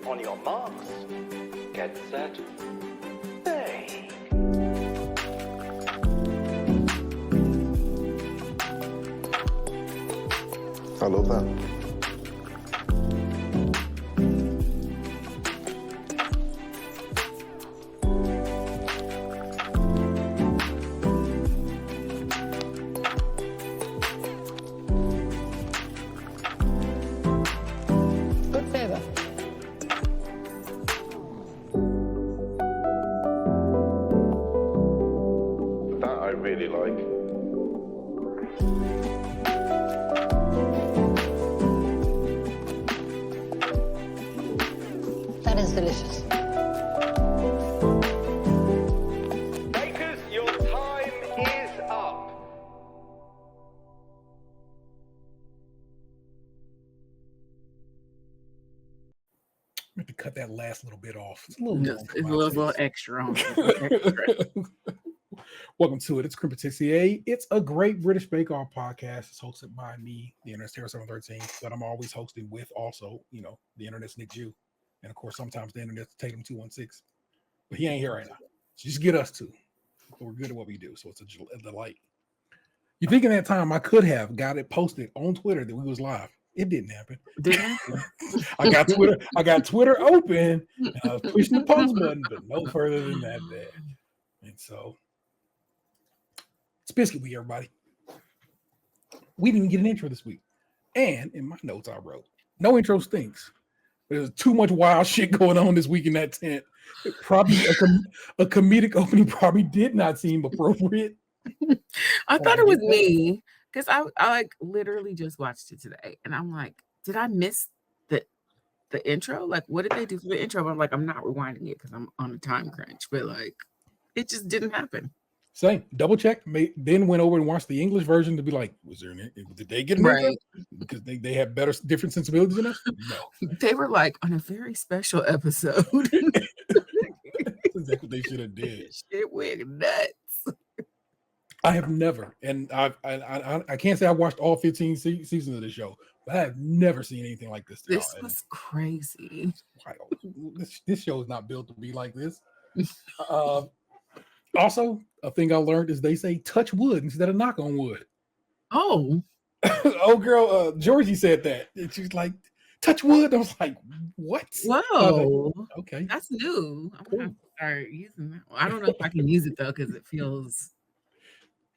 On your marks, get set, bake. I love that. Good flavor. That I really like. That is delicious. Bakers, your time is up. I have to cut that last little bit off. It's a little No, long for it's my a little taste. extra on it. Welcome to it. It's Krém Patisserie. It's a great British Bake Off podcast. It's hosted by me, the Internet's Terror 713, but I'm always hosting with also, the Internet's Nick Jew. And of course, sometimes the Internet's Tatum 216. But he ain't here right now. So just get us two. We're good at what we do. So it's a delight. You think in that time I could have got it posted on Twitter that we was live. It didn't happen. Didn't I got Twitter open and I was pushing the post button, but no further than that there. And so it's Biscuit Week, everybody. We didn't get an intro this week. And in my notes I wrote, no intro stinks. There's too much wild shit going on this week in that tent. Probably a comedic opening probably did not seem appropriate. I thought it was me because I like literally just watched it today, and I'm like, did I miss the intro? Like, what did they do for the intro? But I'm like, I'm not rewinding it because I'm on a time crunch. But like, it just didn't happen. Same. Double checked. Then went over and watched the English version to be like, did they get an intro? Because they have different sensibilities than us? No. They were like on a very special episode. That's exactly what they should have did. Shit went nuts. I have never, and I can't say I watched all 15 seasons of the show, but I have never seen anything like this. This was crazy. This show is not built to be like this. Also, a thing I learned is they say touch wood instead of knock on wood. Oh. Oh, girl, Georgie said that. And she's like, touch wood. I was like, what? Whoa. Okay. That's new. I'm going to start using that one. I don't know if I can use it, though, because it feels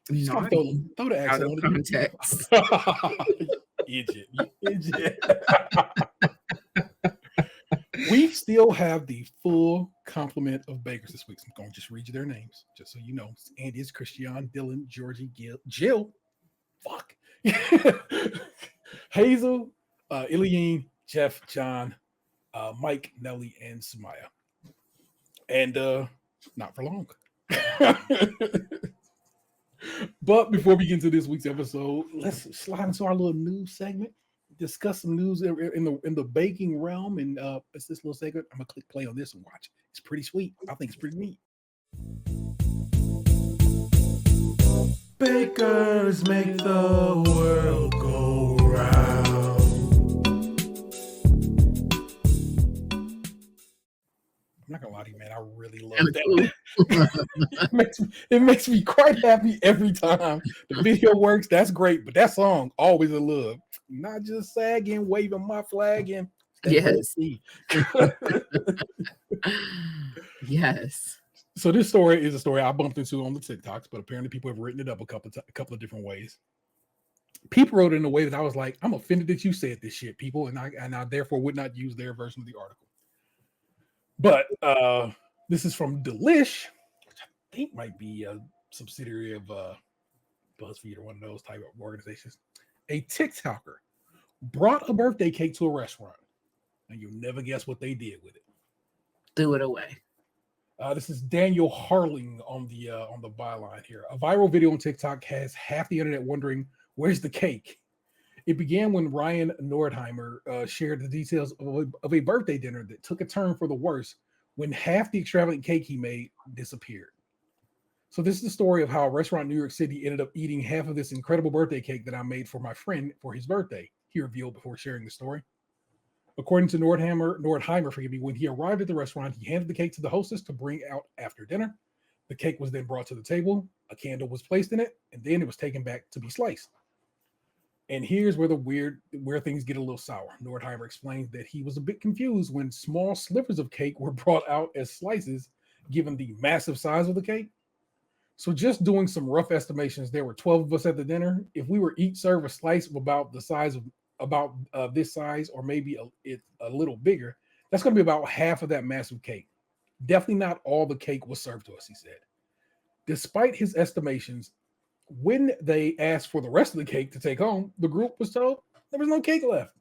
naughty. Throw the Out accent of on context. Idiot. We still have the full complement of bakers this week. So I'm going to just read you their names, just so you know. It's Andy, it's Christian, Dylan, Georgie, Jill. Fuck. Hazel, Ilyeen, Jeff, John, Mike, Nelly, and Sumaya. And not for long. But before we get into this week's episode, let's slide into our little news segment. Discuss some news in the baking realm, and it's this little segment. I'm gonna click play on this and watch. It's pretty sweet. I think it's pretty neat. Bakers make the world go round. I'm not gonna lie to you, man. I really love that. It makes me quite happy every time the video works. That's great, but that song always a love. Not just sagging, waving my flag, and yes, yes. So this story is a story I bumped into on the TikToks, but apparently people have written it up a couple of different ways. People wrote it in a way that I was like, I'm offended that you said this shit, people, and I therefore would not use their version of the article. But this is from Delish, which I think might be a subsidiary of BuzzFeed or one of those type of organizations. A TikToker brought a birthday cake to a restaurant, and you'll never guess what they did with it. Threw it away. This is Daniel Harling on the byline here. A viral video on TikTok has half the internet wondering, where's the cake? It began when Ryan Nordheimer shared the details of a birthday dinner that took a turn for the worse when half the extravagant cake he made disappeared. So this is the story of how a restaurant in New York City ended up eating half of this incredible birthday cake that I made for my friend for his birthday, he revealed before sharing the story. According to Nordheimer, forgive me, when he arrived at the restaurant, he handed the cake to the hostess to bring out after dinner. The cake was then brought to the table, a candle was placed in it, and then it was taken back to be sliced. And here's where where things get a little sour. Nordheimer explains that he was a bit confused when small slivers of cake were brought out as slices, given the massive size of the cake. So just doing some rough estimations, there were 12 of us at the dinner. If we were each serve a slice of about the size of this size, or maybe a little bigger, that's going to be about half of that massive cake. Definitely not all the cake was served to us, he said. Despite his estimations, when they asked for the rest of the cake to take home, the group was told there was no cake left.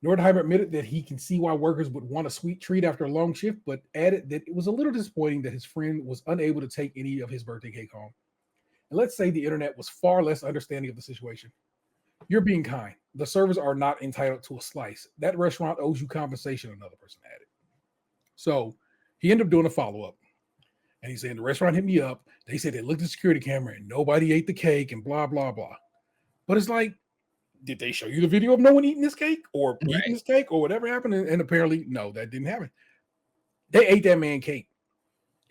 Nordheimer admitted that he can see why workers would want a sweet treat after a long shift, but added that it was a little disappointing that his friend was unable to take any of his birthday cake home. And let's say the internet was far less understanding of the situation. You're being kind. The servers are not entitled to a slice. That restaurant owes you compensation, another person added. So he ended up doing a follow-up. And he said, the restaurant hit me up. They said they looked at the security camera and nobody ate the cake and blah, blah, blah. But it's like, did they show you the video of no one eating this cake or eating this cake or whatever happened? And apparently, no, that didn't happen. They ate that man cake.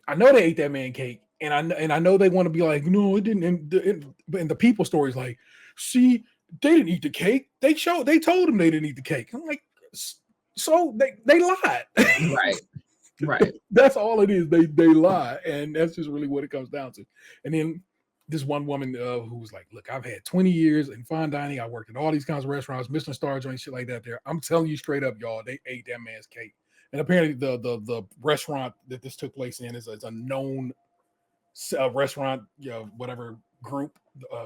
I know they ate that man cake. And I know they want to be like, no, it didn't. And the people story is like, see, they didn't eat the cake. They told them they didn't eat the cake. I'm like, so they lied. Right. That's all it is. They lie. And that's just really what it comes down to. And then this one woman who was like, look, I've had 20 years in fine dining. I worked in all these kinds of restaurants, Michelin star joints, shit like that there. I'm telling you straight up, y'all, they ate that man's cake. And apparently the restaurant that this took place in is a known restaurant, whatever group.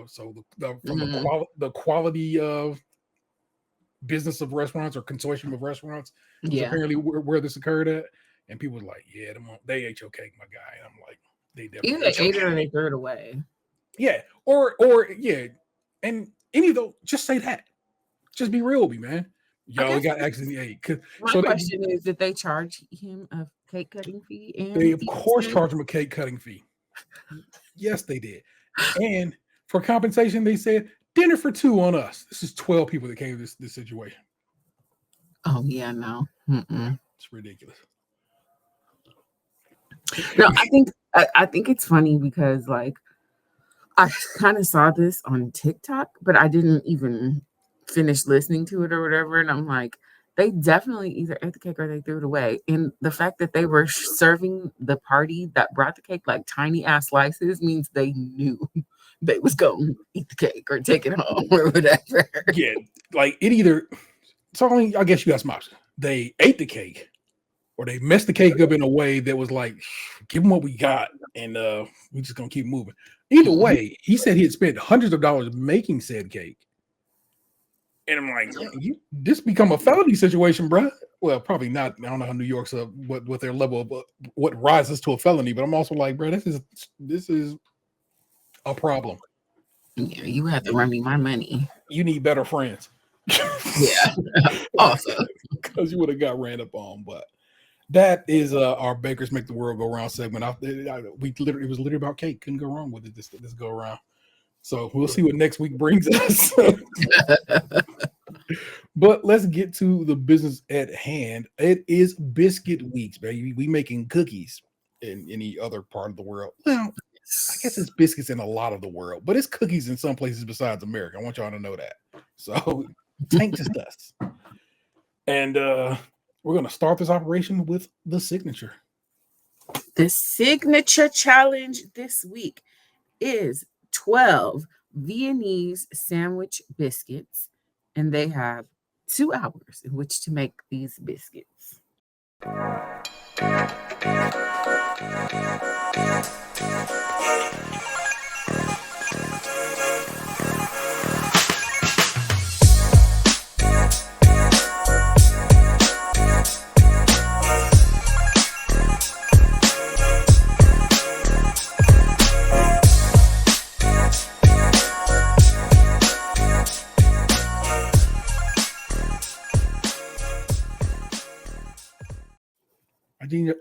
So the quality of business of restaurants or consortium of restaurants is apparently where this occurred at. And people were like, yeah, they ate your cake, my guy. And I'm like, they definitely ate it or they threw it away. Yeah. Or yeah. And any of those, just say that. Just be real with me, man. Yo, we got accidentally ate. My question is, did they charge him a cake cutting fee? They of course charged him a cake cutting fee. Yes, they did. And for compensation, they said dinner for two on us. This is 12 people that came to this situation. Oh yeah, no. It's ridiculous. No, I think it's funny because like I kind of saw this on TikTok, but I didn't even finish listening to it or whatever. And I'm like, they definitely either ate the cake or they threw it away. And the fact that they were serving the party that brought the cake like tiny ass slices means they knew they was going to eat the cake or take it home or whatever. Yeah, like it either. So I guess you got some options. They ate the cake, or they messed the cake up in a way that was like, give them what we got, and we just gonna keep moving. Either way, he said he had spent hundreds of dollars making said cake. And I'm like, this become a felony situation, bro. Well, probably not. I don't know how New York's what their level of what rises to a felony, but I'm also like, bro, this is a problem. Yeah, you have to run me my money. You need better friends. Yeah, also because you would have got ran up on. But that is our Bakers Make the World Go Round segment. It was literally about cake. Couldn't go wrong with it this go around. So we'll see what next week brings us. But let's get to the business at hand. It is Biscuit Weeks, baby. We making cookies in any other part of the world. Well, I guess it's biscuits in a lot of the world, but it's cookies in some places besides America. I want y'all to know that. So tank just us. And we're going to start this operation with the signature. The signature challenge this week is 12 Viennese sandwich biscuits, and they have 2 hours in which to make these biscuits.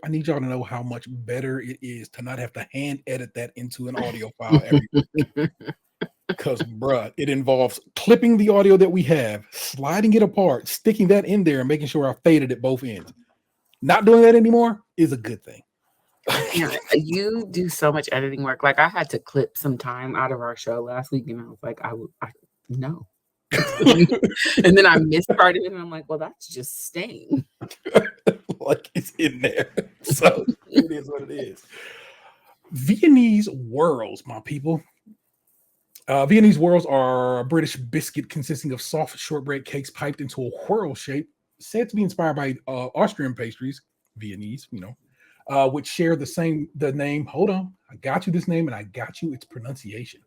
I need y'all to know how much better it is to not have to hand edit that into an audio file every week. Because, bruh, it involves clipping the audio that we have, sliding it apart, sticking that in there, and making sure I faded at both ends. Not doing that anymore is a good thing. Yeah, you do so much editing work. Like, I had to clip some time out of our show last week, and I was like, no. And then I missed part of it, and I'm like, well, that's just staying. Like, it's in there. So it is what it is. Viennese whirls, my people. Viennese whirls are a British biscuit consisting of soft shortbread cakes piped into a whirl shape, said to be inspired by Austrian pastries, Viennese, which share the name. Hold on, I got you this name, and I got you its pronunciation.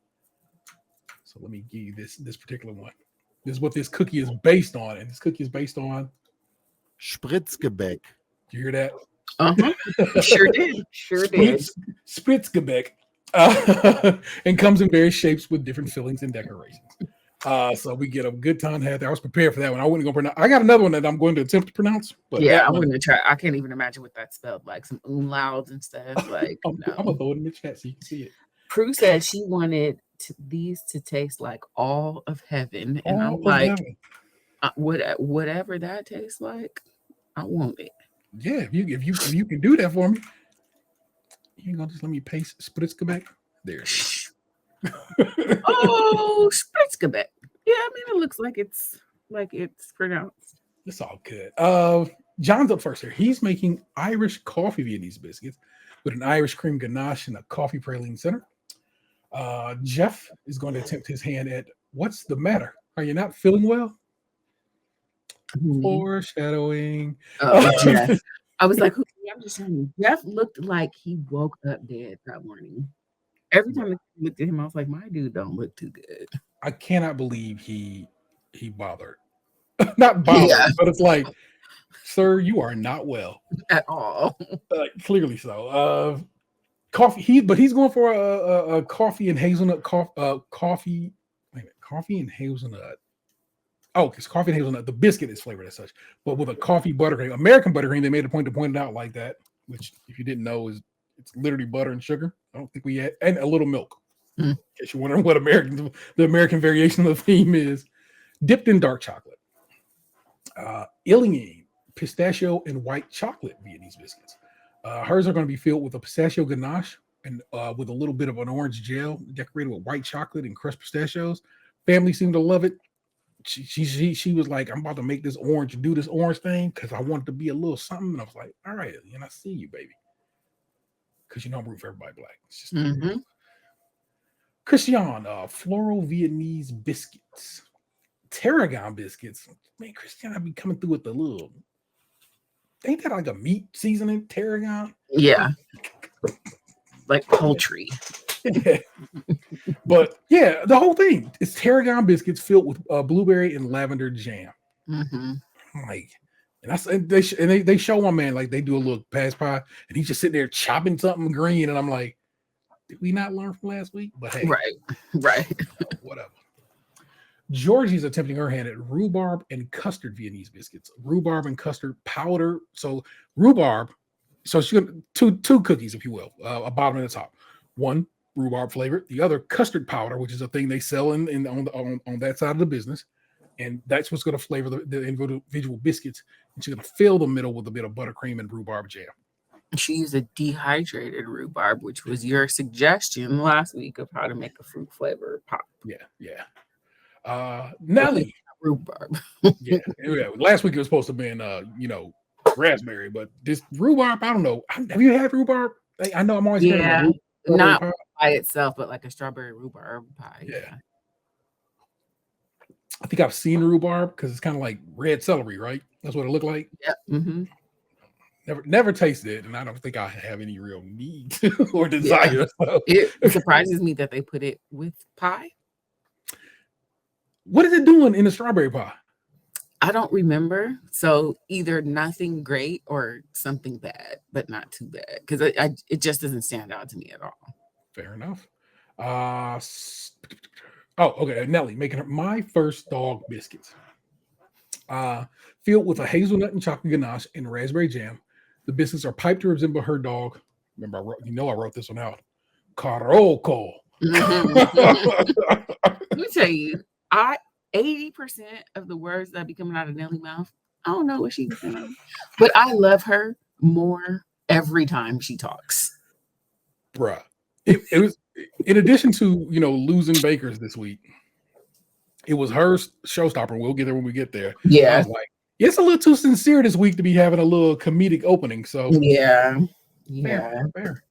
So let me give you this particular one. This is what this cookie is based on, and this cookie is based on Spritzgebäck. Do you hear that? Sure did. Spritzgebäck. And comes in various shapes with different fillings and decorations. So we get a good time to have that. I was prepared for that one. I wasn't going to pronounce. I got another one that I'm going to attempt to pronounce. But yeah, I wouldn't try. I can't even imagine what that spelled, like some umlauts and stuff. Like, I'm gonna throw it in the chat so you can see it. Prue said she wanted these to taste like all of heaven, and I'm like, whatever that tastes like, I want it. Yeah, if you can do that for me, you gonna just let me paste Spritzgebäck there. Oh, Spritzgebäck. Yeah, I mean, it looks like it's pronounced. It's all good. John's up first here. He's making Irish coffee Viennese biscuits with an Irish cream ganache and a coffee praline center. Jeff is going to attempt his hand at what's the matter? Are you not feeling well? Foreshadowing. Oh, Jeff. I was like, I'm just telling you, Jeff looked like he woke up dead that morning. Every time I looked at him, I was like, my dude don't look too good. I cannot believe he bothered. Not bothered, but it's like, sir, you are not well at all. Clearly so. Coffee. He's going for a coffee and hazelnut coffee. Wait a minute, coffee and hazelnut. Oh, because coffee and hazelnut. The biscuit is flavored as such, but with a coffee buttercream, American buttercream. They made a point to point it out like that, which, if you didn't know, it's literally butter and sugar. I don't think we had, and a little milk. In case you're wondering what the American variation of the theme is, dipped in dark chocolate. Illiane pistachio and white chocolate Viennese biscuits. Hers are going to be filled with a pistachio ganache and with a little bit of an orange gel decorated with white chocolate and crushed pistachios. Family seemed to love it. She was like, I'm about to make this orange thing because I want it to be a little something. And I was like, all right, and I see you, baby. Because I'm rooting for everybody black. It's just Christian, floral Viennese biscuits. Tarragon biscuits. Man, Christian, I be coming through with the little. Ain't that like a meat seasoning, tarragon? Yeah. Like poultry. But yeah, the whole thing is tarragon biscuits filled with blueberry and lavender jam. Like, and they show my man, like, they do a little pass pie, and he's just sitting there chopping something green, and I'm like, did we not learn from last week? But hey, right, whatever. Georgie's attempting her hand at rhubarb and custard Viennese biscuits. Rhubarb and custard powder. So rhubarb. So she's got two cookies, if you will, a bottom and a top. One rhubarb flavored, the other custard powder, which is a thing they sell on that side of the business, and that's what's going to flavor the individual biscuits. And she's going to fill the middle with a bit of buttercream and rhubarb jam. She used a dehydrated rhubarb, which was your suggestion last week of how to make a fruit flavor pop. Yeah. Nelly rhubarb. yeah. Last week it was supposed to have been raspberry, but this rhubarb, I don't know. Have you had rhubarb? I know I'm always not by itself, but like a strawberry rhubarb pie. Yeah. I think I've seen rhubarb because it's kind of like red celery, right? That's what it looked like. Yep. Never tasted it, and I don't think I have any real need or desire. Yeah. So. It surprises me that they put it with pie. What is it doing in the strawberry pie? I don't remember. So either nothing great or something bad, but not too bad, because it just doesn't stand out to me at all. Fair enough. Okay. Nelly making my first dog biscuits. Filled with a hazelnut and chocolate ganache and raspberry jam. The biscuits are piped to resemble her dog. Remember, I wrote this one out. Carocco. Let me tell you, 80% of the words that be coming out of Nelly's mouth, I don't know what she's saying. But I love her more every time she talks. Bruh. It was, in addition to, losing bakers this week, it was her showstopper. We'll get there when we get there. I Yeah. was like, it's a little too sincere this week to be having a little comedic opening. So Yeah. fair.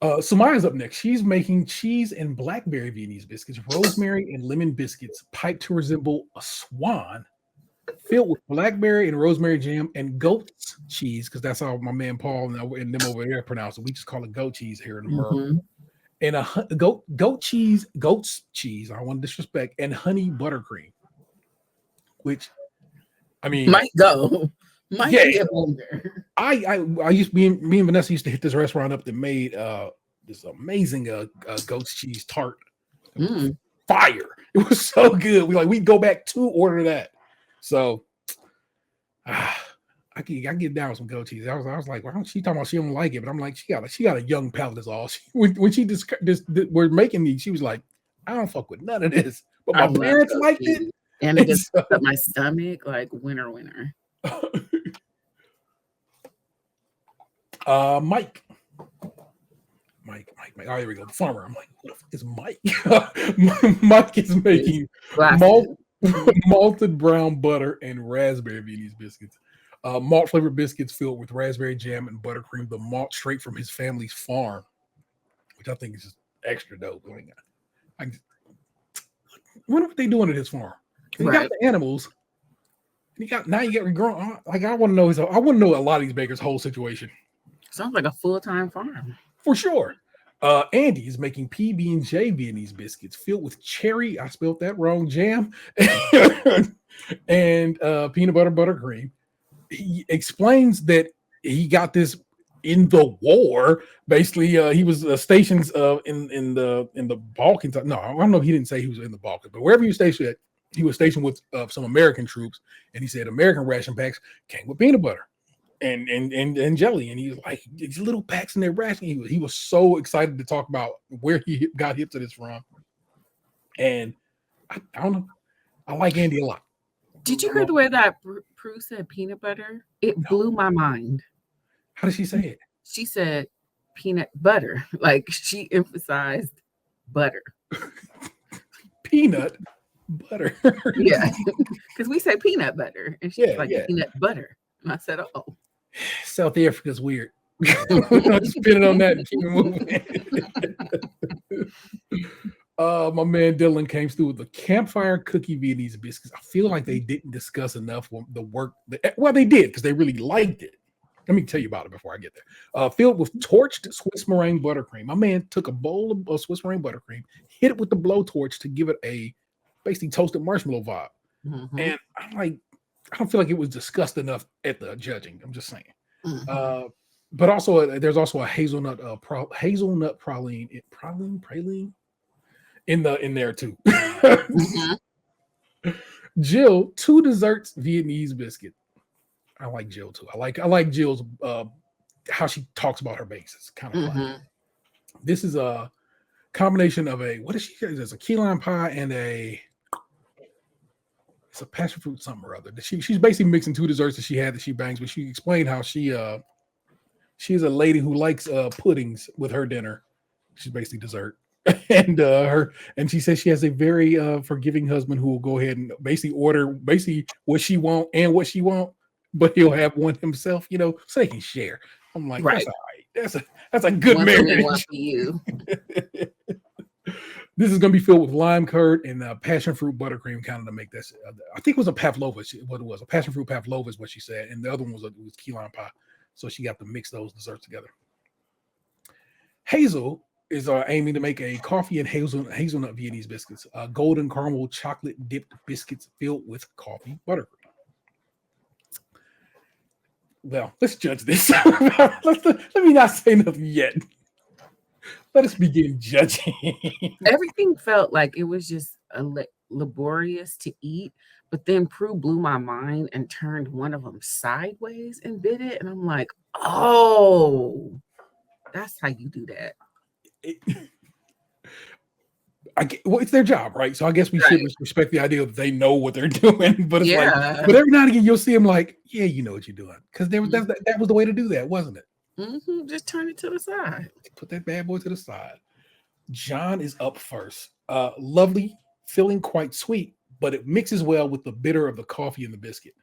Sumaya's up next. She's making cheese and blackberry Viennese biscuits, rosemary and lemon biscuits, piped to resemble a swan, filled with blackberry and rosemary jam and goat's cheese, because that's how my man Paul and them over there pronounce it. We just call it goat cheese here in America. And a goat's cheese. I don't want to disrespect, and honey buttercream, which, I mean, might go. Might yeah. be a blunder. I used me and Vanessa used to hit this restaurant up that made this amazing goat's cheese tart. Fire! It was so good. We'd go back to order that. So I get down with some goat cheese. I was like, well, she talking about she don't like it, but I'm like, she got a young palate is all. When she we're making these, she was like, I don't fuck with none of this, but my parents liked it, and it just up my stomach like winter. Mike. Oh, here we go. The farmer. I'm like, what the fuck is Mike? Mike is making malted brown butter and raspberry Viennese biscuits. Malt flavored biscuits filled with raspberry jam and buttercream. The malt straight from his family's farm, which I think is just extra dope. I wonder what they doing at his farm. He got the animals. You got growing. Like, I want to know a lot of these bakers' whole situation. Sounds like a full-time farm. For sure. Andy is making PB&J Viennese biscuits filled with cherry, I spelled that wrong, jam, and peanut butter buttercream. He explains that he got this in the war. Basically, he was stationed in the Balkans. No, I don't know if he didn't say he was in the Balkans, but wherever he was stationed at, he was stationed with some American troops, and he said American ration packs came with peanut butter and jelly, and he was like, these little packs in their ration. He was so excited to talk about where he got hip to this from, and I don't know. I like Andy a lot. Did you hear the way that Prue said peanut butter? It blew my mind. How did she say it? She said peanut butter. Like, she emphasized butter. Peanut butter. Yeah, because we say peanut butter, and she's like peanut butter. And I said, oh. South Africa's weird. Spin it on that and keep it moving. My man Dylan came through with the campfire cookie Viennese biscuits. I feel like they didn't discuss enough the work. Well, they did, because they really liked it. Let me tell you about it before I get there. Filled with torched Swiss meringue buttercream. My man took a bowl of Swiss meringue buttercream, hit it with the blowtorch to give it a basically toasted marshmallow vibe. And I'm like, I don't feel like it was discussed enough at the judging. I'm just saying. But also, there's also a hazelnut praline in there too. Jill, 2 desserts Viennese biscuit. I like Jill too. I like Jill's how she talks about her bakes. It's kind of fun. This is a combination of what is she? There's a key lime pie and it's a passion fruit something or other. She's basically mixing 2 desserts that she bangs, but she explained how she's a lady who likes puddings with her dinner. She's basically dessert. And she says she has a very forgiving husband who will go ahead and basically order what she wants, but he'll have one himself, so they can share. I'm like, that's all right. That's a good marriage. One for you. This is going to be filled with lime curd and passion fruit buttercream, kind of to make this. I think it was a pavlova. What it was, a passion fruit pavlova is what she said, and the other one was key lime pie. So she got to mix those desserts together. Hazel is aiming to make a coffee and hazelnut Viennese biscuits, golden caramel chocolate dipped biscuits filled with coffee buttercream. Well, let's judge this. Let me not say nothing yet. Let us begin judging. Everything felt like it was just laborious to eat, but then Prue blew my mind and turned one of them sideways and bit it, and I'm like, oh, that's how you do that. well, it's their job, right? So I guess we should respect the idea that they know what they're doing. But it's Yeah. but every now and again you'll see them like, yeah, you know what you're doing, because that was the way to do that, wasn't it? Just turn it to the side. Put that bad boy to the side. John is up first. Lovely, feeling quite sweet, but it mixes well with the bitter of the coffee and the biscuit.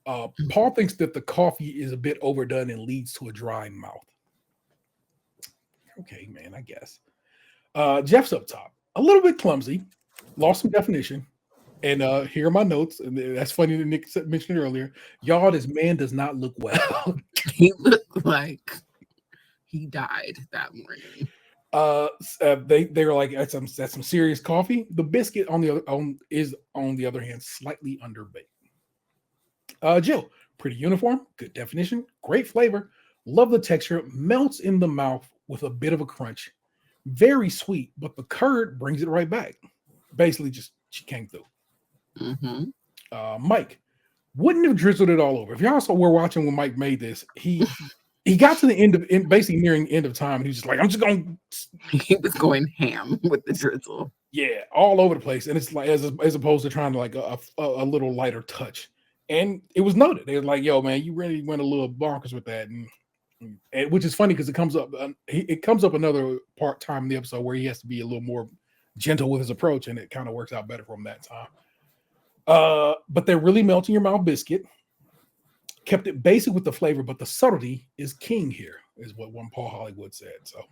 Paul thinks that the coffee is a bit overdone and leads to a dry mouth. Okay, man, I guess. Jeff's up top. A little bit clumsy, lost some definition. And here are my notes. And that's funny that Nick mentioned earlier. Y'all, this man does not look well. He looked like he died that morning. They were like, that's some serious coffee. The biscuit on the other hand slightly underbaked. Jill, pretty uniform, good definition, great flavor, love the texture, melts in the mouth with a bit of a crunch. Very sweet, but the curd brings it right back. Basically, just she came through. Mike wouldn't have drizzled it all over. If y'all were watching when Mike made this, he got to the basically nearing the end of time, and he's just like, I'm just going. He was going ham with the drizzle. Yeah, all over the place, and it's like as opposed to trying to like a little lighter touch. And it was noted. They were like, "Yo, man, you really went a little bonkers with that," and which is funny because it comes up another time in the episode where he has to be a little more gentle with his approach, and it kind of works out better for him that time. But they're really melting your mouth biscuit. Kept it basic with the flavor, but the subtlety is king here, is what one Paul Hollywood said. So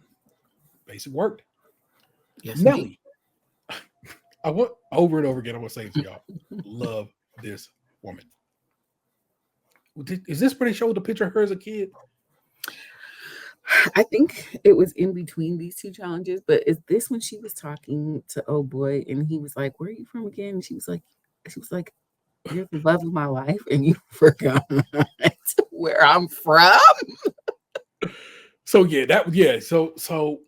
basic worked. Yes, Nelly. I want over and over again. I want to say it to y'all. Love this woman. Is this where they showed the picture of her as a kid? I think it was in between these two challenges, but is this when she was talking to oh boy and he was like, "Where are you from again?" And she was like, "You're the love of my life," and you forgot where I'm from. So So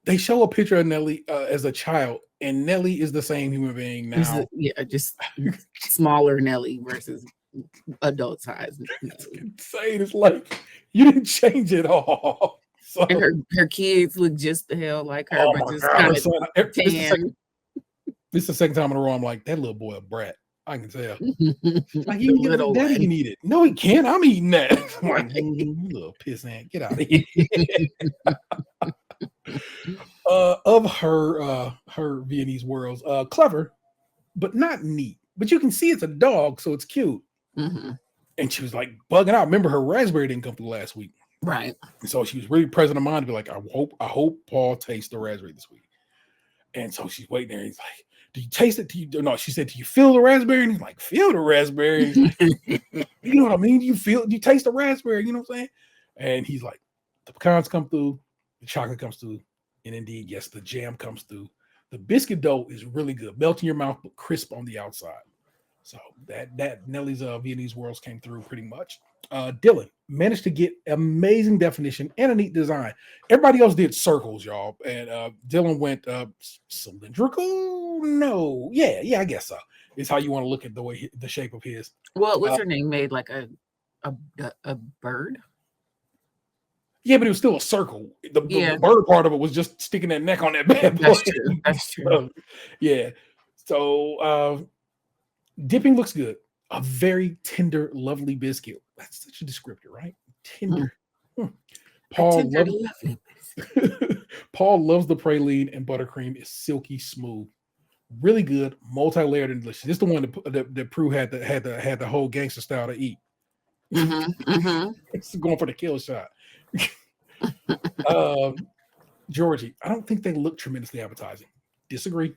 they show a picture of Nelly as a child, and Nelly is the same human being now. Just smaller Nelly versus adult size. It's insane. It's like you didn't change it all. So, and her kids look just the hell like her, but just kind of tan. This is the second time in a row I'm like, that little boy a brat. I can tell. Like, he can get it, daddy can eat it. No, he can't. I'm eating that. I'm like, hey, you little pissant, get out of here. Of her Viennese whirls, clever, but not neat. But you can see it's a dog, so it's cute. And she was like bugging out. Remember, her raspberry didn't come through last week, right? And so she was really present in mind to be like, I hope Paul tastes the raspberry this week. And so she's waiting there. He's like, do you taste it? No, she said, do you feel the raspberry? And he's like, feel the raspberry. You know what I mean? Do you taste the raspberry? You know what I'm saying? And he's like, the pecans come through, the chocolate comes through, and indeed, yes, the jam comes through. The biscuit dough is really good, melt in your mouth, but crisp on the outside. So that Nelly's Viennese whirls came through pretty much. Dylan managed to get amazing definition and a neat design. Everybody else did circles, y'all, and Dylan went cylindrical. No, yeah, I guess so. It's how you want to look at the shape of his. Well, what's her name made like a bird? Yeah, but it was still a circle. The bird part of it was just sticking that neck on that bad boy. That's true. Yeah. So dipping looks good. A very tender, lovely biscuit. That's such a descriptor, right? Tender. Paul loves the praline, and buttercream is silky smooth. Really good, multi-layered and delicious. This is the one that Prue had the whole gangster style to eat. It's going for the kill shot. Georgie, I don't think they look tremendously appetizing. Disagree.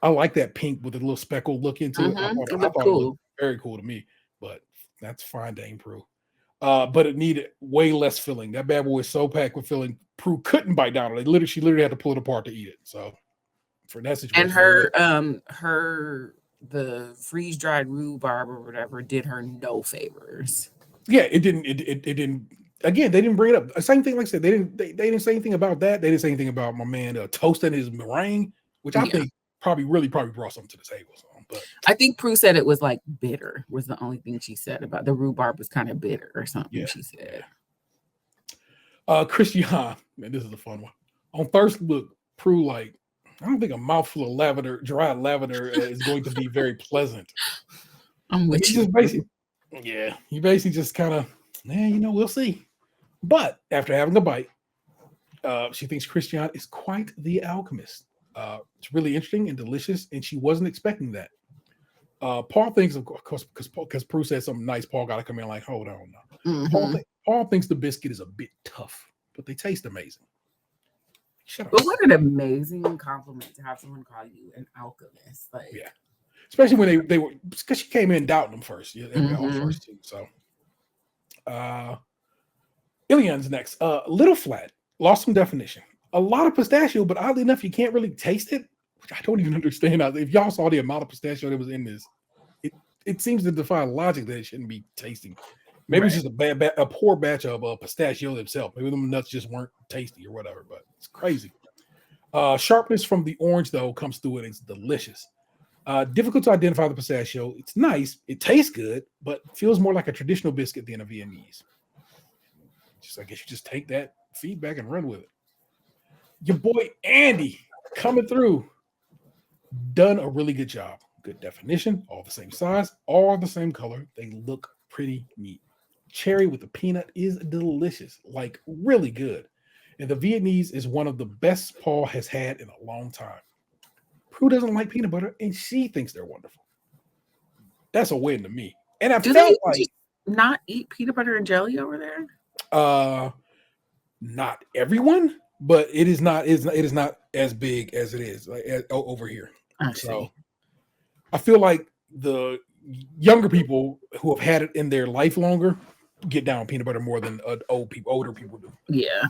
I like that pink with a little speckle look into it. I thought it looked very cool to me, but that's fine, Dame Prue. But it needed way less filling. That bad boy is so packed with filling, Prue couldn't bite down on it. She literally had to pull it apart to eat it. So for that situation, and the freeze dried rhubarb or whatever did her no favors. Yeah, it didn't. It didn't. Again, they didn't bring it up. Same thing, like I said, they didn't say anything about that. They didn't say anything about my man toasting his meringue, which I think probably brought something to the table. So, but I think Prue said it was like bitter was the only thing she said about the rhubarb was kind of bitter or something. Yeah. She said. Christian, man, this is a fun one. On first look, Prue like I don't think a mouthful of lavender, dried lavender, is going to be very pleasant. I'm with He you. just basically, yeah, he basically just kind of, we'll see. But after having a bite, she thinks Christian is quite the alchemist. It's really interesting and delicious, and she wasn't expecting that. Paul thinks, of course, because Prue said something nice, Paul got to come in like, hold on now. Paul thinks the biscuit is a bit tough, but they taste amazing. Shut up. But what an amazing compliment to have someone call you an alchemist. Like, Yeah. Especially when they were, because she came in doubting them first. Yeah, they were all first too. So, Ilian's next. Little flat, lost some definition. A lot of pistachio, but oddly enough, you can't really taste it, which I don't even understand. If y'all saw the amount of pistachio that was in this, it seems to defy logic that it shouldn't be tasting. Maybe it's just a poor batch of pistachio themselves. Maybe them nuts just weren't tasty or whatever, but it's crazy. Sharpness from the orange, though, comes through it. It's delicious. Difficult to identify the pistachio. It's nice. It tastes good, but feels more like a traditional biscuit than a Viennese. I guess you just take that feedback and run with it. Your boy Andy coming through. Done a really good job. Good definition. All the same size. All the same color. They look pretty neat. Cherry with the peanut is delicious. Like really good. And the Viennese is one of the best Paul has had in a long time. Prue doesn't like peanut butter, and she thinks they're wonderful. That's a win to me. And I felt like just not eat peanut butter and jelly over there. Not everyone, but it is not as big as it is over here. So I feel like the younger people who have had it in their life longer get down on peanut butter more than older people do. Yeah.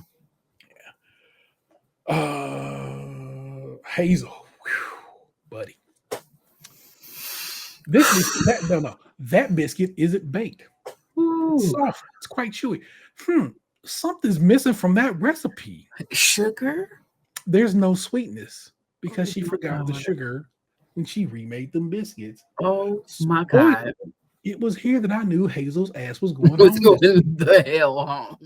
Hazel, buddy. That biscuit isn't baked. It's soft. It's quite chewy. Something's missing from that recipe. Sugar? There's no sweetness because she forgot the sugar when she remade them biscuits. Oh my God. It was here that I knew Hazel's ass was going going the hell home.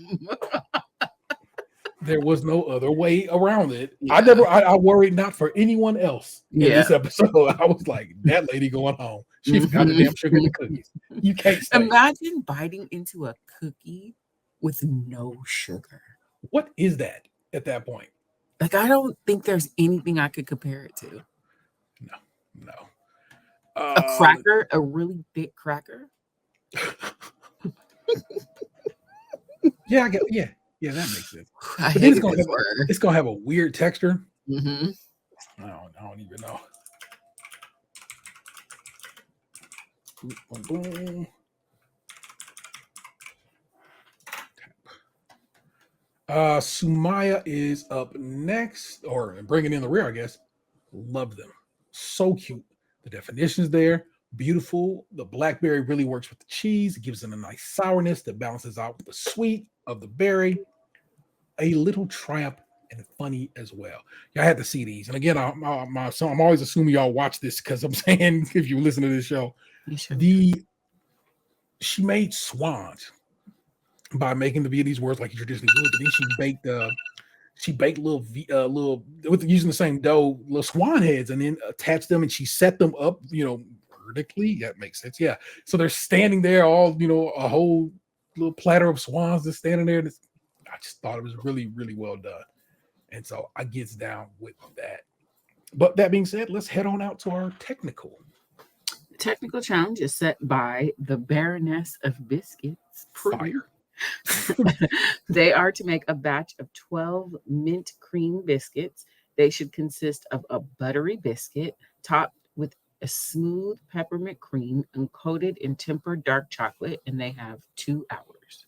There was no other way around it. Yeah. I worried not for anyone else in this episode. I was like, that lady going home. She forgot the damn sugar in the cookies. You can't imagine biting into a cookie with no sugar. What is that at that point? Like, I don't think there's anything I could compare it to. No. A cracker, a really thick cracker. Yeah, that makes sense. But then it's gonna have a weird texture. I don't even know. Sumaya is up next, or bringing in the rear, I guess. Love them. So cute. The definition is there. Beautiful. The blackberry really works with the cheese. It gives it a nice sourness that balances out the sweet of the berry. A little triumph and funny as well. Y'all had to see these. And again, I'm always assuming y'all watch this because I'm saying if you listen to this show, she made swans by making the Viennese words like you traditionally would, but then she baked little with using the same dough, little swan heads, and then attached them, and she set them up, vertically. That makes sense. Yeah. So they're standing there, all a whole little platter of swans just standing there. And I just thought it was really, really well done. And so I gets down with that. But that being said, let's head on out to our technical. The technical challenge is set by the Baroness of Biscuits. Fire. They are to make a batch of 12 mint cream biscuits. They should consist of a buttery biscuit topped with a smooth peppermint cream and coated in tempered dark chocolate, and they have 2 hours.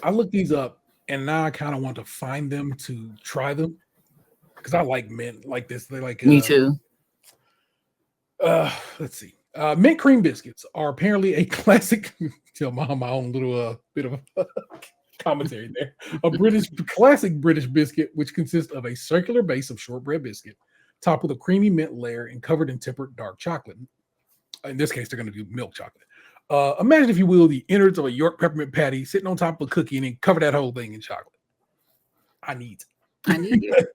I looked these up, and now I kind of want to find them to try them because I like mint like this. They like Me too. Let's see. Mint cream biscuits are apparently a classic. Tell my own little bit of commentary there. A classic British biscuit, which consists of a circular base of shortbread biscuit, topped with a creamy mint layer and covered in tempered dark chocolate. In this case, they're going to do milk chocolate. Imagine, if you will, the innards of a York peppermint patty sitting on top of a cookie and then cover that whole thing in chocolate. I need it.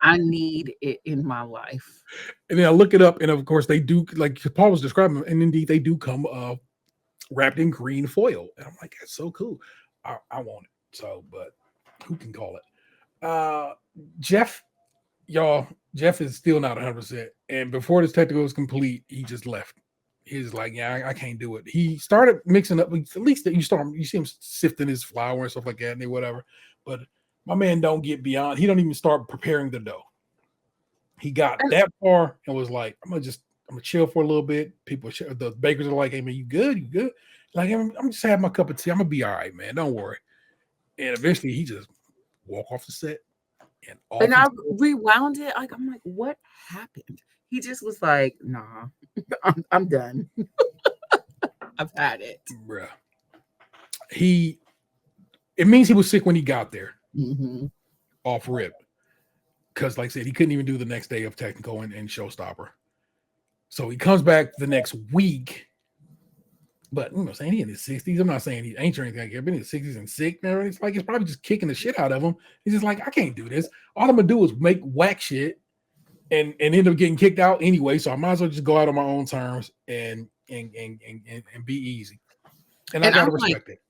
I need it in my life. And then I look it up, and of course they do, like Paul was describing, and indeed they do come wrapped in green foil. And I'm like, that's so cool. I want it. So, but who can call it? Jeff is still not 100%. And before this technical was complete, he just left. He's like, yeah, I can't do it. He started mixing up. At least you see him sifting his flour and stuff like that, and whatever. But my man don't get beyond. He don't even start preparing the dough. He got that far and was like, I'm gonna chill for a little bit. The bakers are like, hey man, you good? You good? Like, I'm just having my cup of tea. I'm gonna be all right, man. Don't worry. And eventually he just walk off the set. And I rewound it. Like, I'm like, what happened? He just was like, nah, I'm done. I've had it. Bruh. It means he was sick when he got there. Mm-hmm. Off rip. Because, like I said, he couldn't even do the next day of technical and Showstopper. So he comes back the next week. But, saying he in his 60s. I'm not saying he ain't or anything like that. But in his 60s and sick. Man, it's like it's probably just kicking the shit out of him. He's just like, I can't do this. All I'm going to do is make whack shit and end up getting kicked out anyway. So I might as well just go out on my own terms and be easy. And I got to respect it.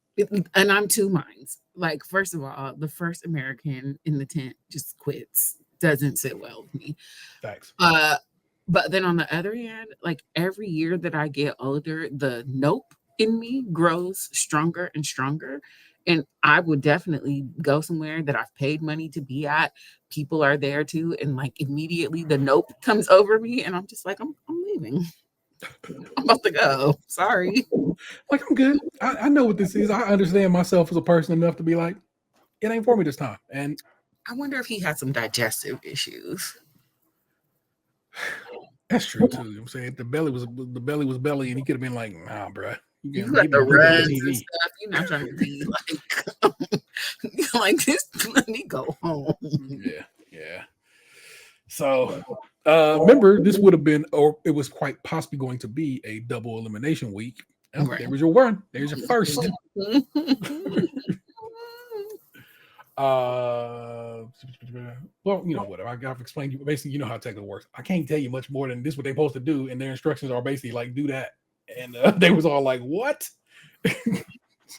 And I'm two minds. Like, first of all, the first American in the tent just quits. Doesn't sit well with me. Thanks. But then on the other hand, like every year that I get older, the nope in me grows stronger and stronger. And I would definitely go somewhere that I've paid money to be at. People are there too. And like immediately the nope comes over me. And I'm just like, I'm leaving. I'm about to go. Sorry. Like, I'm good. I know what this is. I understand myself as a person enough to be like, it ain't for me this time. And I wonder if he had some digestive issues. That's true too. You know what I'm saying? The belly was belly, and he could have been like, nah, bro. You got the runs and stuff. You're not trying to be like this. Let me go home. Yeah. So remember, this would have been, or it was quite possibly going to be a double elimination week. Right. There was your one. There's your first. Well, whatever. I've explained you. Basically, you know how technical works. I can't tell you much more than this. What they're supposed to do, and their instructions are basically like, do that. And they was all like, what?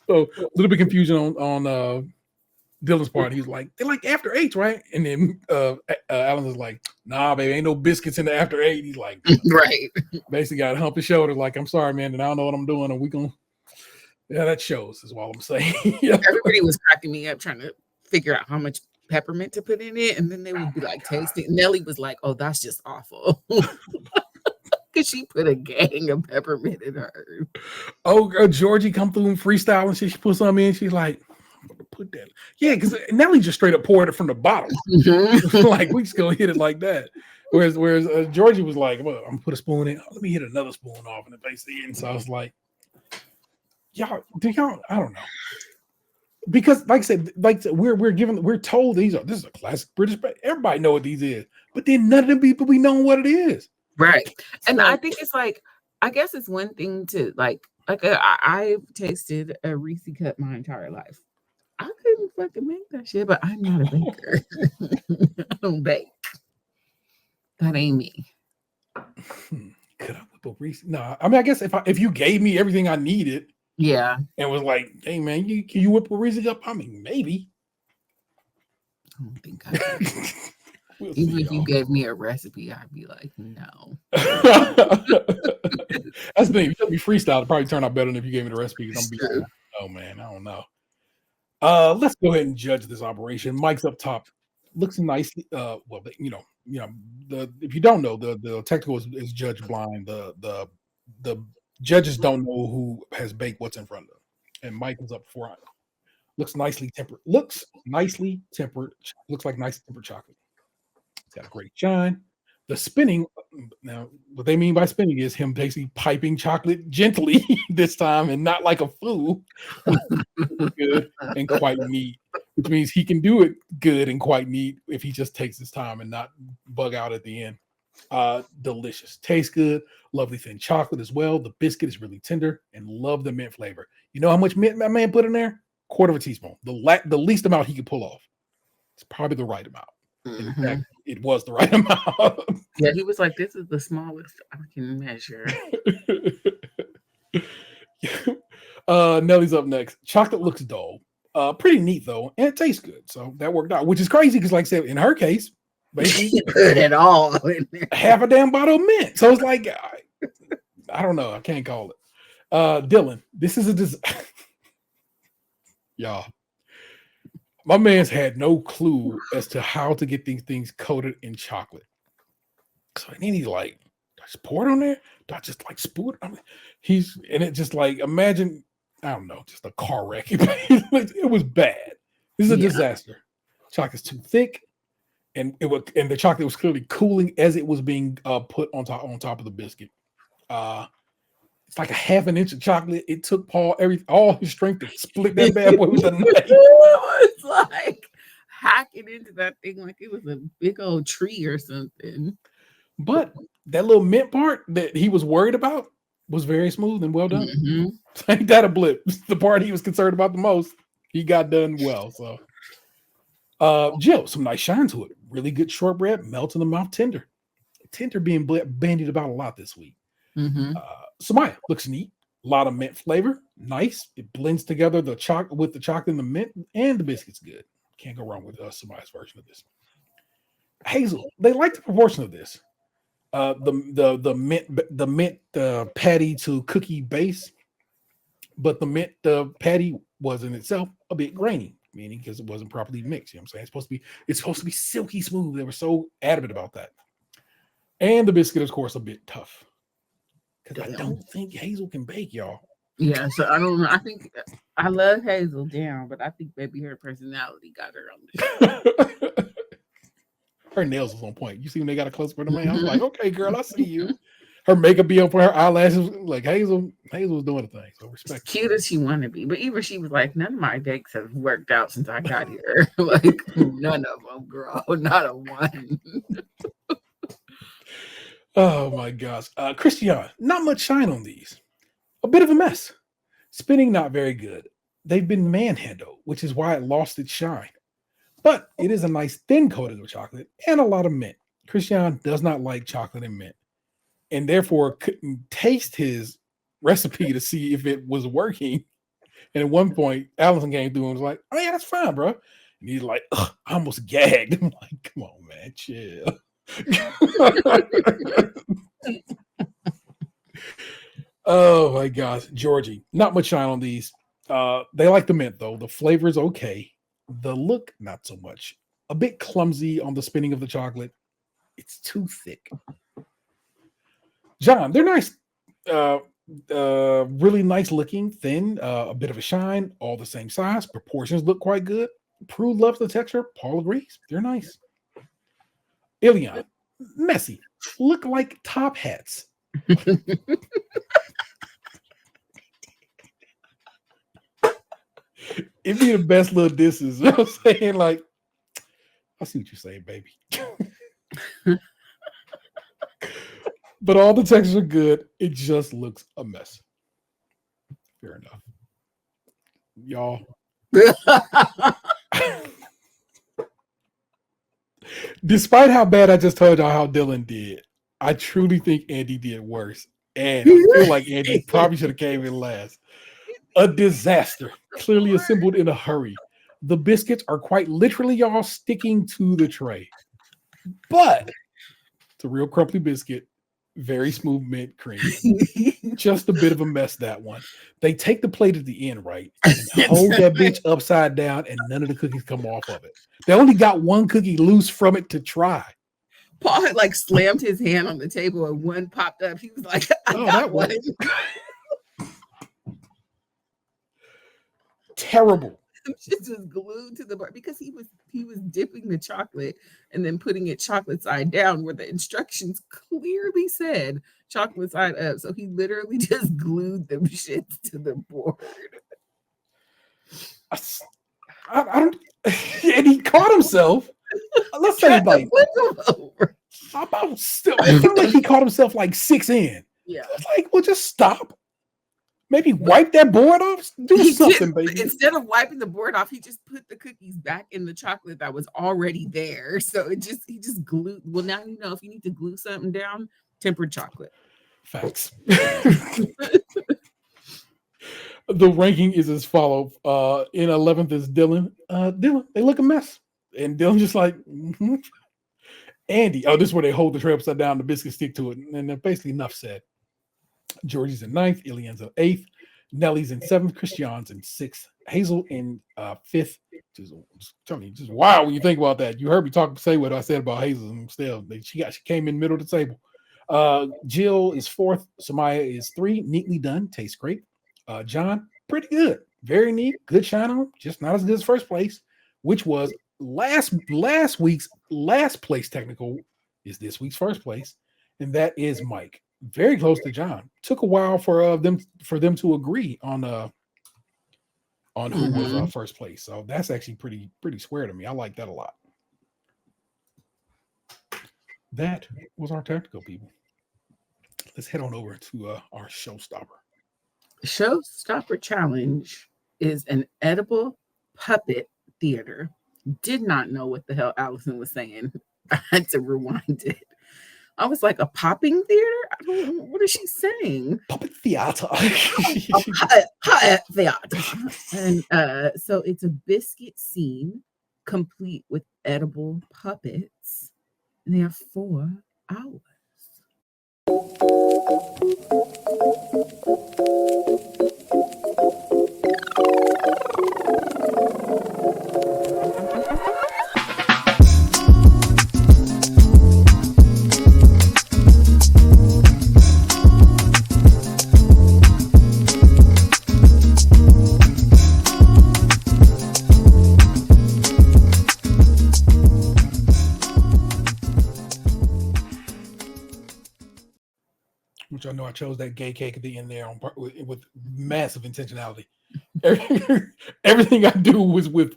So a little bit confusion on Dylan's part. He's like, they're like after 8, right? And then Alan was like, nah, baby, ain't no biscuits in the after 8. He's like, right. Basically got to hump his shoulder like, I'm sorry, man, and I don't know what I'm doing, and we gonna, yeah, that shows is all I'm saying. Everybody was cracking me up trying to figure out how much peppermint to put in it, and then they would be like tasting. Nelly was like, oh, that's just awful. Because she put a gang of peppermint in her. Oh, Georgie come through and freestyle and she put some in. She's like, put that. Yeah, because Nelly just straight up poured it from the bottom. Mm-hmm. Like, we just gonna hit it like that. Whereas Georgie was like, well, I'm gonna put a spoon in. Let me hit another spoon off and the face in. So I was like, y'all, I don't know. Because like I said, we're told this is a classic British, but everybody know what these is. But then none of them people be knowing what it is. Right. And I think it's like, I guess it's one thing to I've tasted a Reese cup my entire life. I couldn't fucking make that shit, but I'm not a baker. I don't bake. That ain't me. Could I whip a Reese? No, I mean, I guess if you gave me everything I needed, yeah, and was like, hey man, can you whip a Reese cup? I mean, maybe. I don't think I could. Even if you gave me a recipe, I'd be like, no. That's the thing. If you let me freestyle, it'd probably turn out better than if you gave me the recipe. I'm be like, oh man, I don't know. Let's go ahead and judge this operation. Mike's up top. Looks nice. Well, if you don't know, the technical is judge blind. The judges don't know who has baked what's in front of them. And Mike was up front Looks nicely tempered. Looks nicely tempered. Looks like nice tempered chocolate. It's got a great shine. The spinning, now what they mean by spinning is him basically piping chocolate gently this time and not like a fool. Good and quite neat, which means he can do it good and quite neat if he just takes his time and not bug out at the end. Delicious, tastes good, lovely thin chocolate as well. The biscuit is really tender and love the mint flavor. You know how much mint my man put in there? Quarter of a teaspoon, the least amount he could pull off. It's probably the right amount. In fact, it was the right amount. Yeah, he was like, "This is the smallest I can measure." Nellie's up next. Chocolate looks dull. Pretty neat though, and it tastes good. So that worked out, which is crazy because, like I said, in her case, basically Good at all. half a damn bottle of mint. So it's like, I don't know. I can't call it. Dylan, this is a y'all. My man's had no clue as to how to get these things coated in chocolate. So then he's like, do I just pour it on there? Do I just like spoon it? I mean, it just like, imagine, I don't know, just a car wreck. It was bad. This is a disaster. Chocolate's too thick, and the chocolate was clearly cooling as it was being put on top of the biscuit. It's like a half an inch of chocolate. It took Paul all his strength to split that bad boy with a knife. It was like hacking into that thing like it was a big old tree or something. But that little mint part that he was worried about was very smooth and well done. Mm-hmm. Ain't that a blip? The part he was concerned about the most, he got done well. So, Jill, some nice shine to it. Really good shortbread, melt in the mouth, tender. Tender being bandied about a lot this week. Mm-hmm. Samaya looks neat. A lot of mint flavor. Nice. It blends together the chocolate with the chocolate and the mint, and the biscuit's good. Can't go wrong with Samaya's version of this. Hazel, they like the proportion of this. The mint patty to cookie base, but the mint patty was in itself a bit grainy, meaning because it wasn't properly mixed. You know what I'm saying? It's supposed to be silky smooth. They were so adamant about that. And the biscuit, of course, a bit tough. Because I don't think Hazel can bake, y'all. Yeah, so I don't know. I think I love Hazel down, but I think maybe her personality got her on this. Her nails was on point. You see when they got a close up of the man? I was like, okay, girl, I see you. Her makeup be on for her eyelashes. Like Hazel was doing the thing. So respect. As cute as she want to be, but even she was like, none of my dates have worked out since I got here. Like none of them, girl, not a one. Oh my gosh. Christian, not much shine on these. A bit of a mess. Spinning not very good. They've been manhandled, which is why it lost its shine. But it is a nice thin coating of chocolate and a lot of mint. Christian does not like chocolate and mint, and therefore couldn't taste his recipe to see if it was working. And at one point, Allison came through and was like, "Oh yeah, that's fine, bro." And he's like, I almost gagged. I'm like, "Come on, man, chill." Oh my gosh, Georgie, not much shine on these. They like the mint though. The flavor is okay. The look, not so much. A bit clumsy on the spinning of the chocolate. It's too thick. John, they're nice. Really nice looking, thin, a bit of a shine, all the same size. Proportions look quite good. Prue loves the texture. Paul agrees. They're nice. Ilion, messy. Look like top hats. It'd be the best little disses. You know what I'm saying? Like, I see what you're saying, baby. But all the textures are good. It just looks a mess. Fair enough. Y'all. Despite how bad I just told y'all how Dylan did, I truly think Andy did worse. And I feel like Andy probably should have came in last. A disaster, clearly assembled in a hurry. The biscuits are quite literally, y'all, sticking to the tray. But it's a real crumply biscuit. Very smooth mint cream. Just a bit of a mess, that one. They take the plate at the end, right? And hold that bitch upside down, and none of the cookies come off of it. They only got one cookie loose from it to try. Paul had like slammed his hand on the table and one popped up. He was like, I got one. Terrible. Them shits was glued to the board because he was dipping the chocolate and then putting it chocolate side down where the instructions clearly said chocolate side up. So he literally just glued them shits to the board. I don't, and he caught himself. Let's say like, how about still? I feel like he caught himself like 6 in. Yeah, it's like, well, just stop. Maybe wipe that board off. Do something, baby. Instead of wiping the board off, he just put the cookies back in the chocolate that was already there. So he just glued. Well, now you know if you need to glue something down, tempered chocolate. Facts. The ranking is as follows. In 11th is Dylan. Dylan, they look a mess. And Dylan just like, Andy. Oh, this is where they hold the tray upside down, the biscuit stick to it. And then basically enough said. Georgie's in 9th, Ilian's in 8th, Nellie's in 7th, Christian's in 6th, Hazel in 5th. Just wow when you think about that. You heard me say what I said about Hazel and still she came in middle of the table. Jill is 4th, Samaya is 3, neatly done, tastes great. John, pretty good, very neat, good shine on, just not as good as first place, which was last week's last place technical is this week's first place, and that is Mike. Very close to John. Took a while for them to agree on who was first place. So that's actually pretty square to me. I like that a lot. That was our technical, people. Let's head on over to our showstopper. Showstopper challenge is an edible puppet theater. Did not know what the hell Allison was saying. I had to rewind it. I was like, a popping theater? What is she saying? Puppet theater. Puppet theater. And so it's a biscuit scene complete with edible puppets. And they have 4 hours. Which I know I chose that gay cake at the end there with massive intentionality. Everything I do was with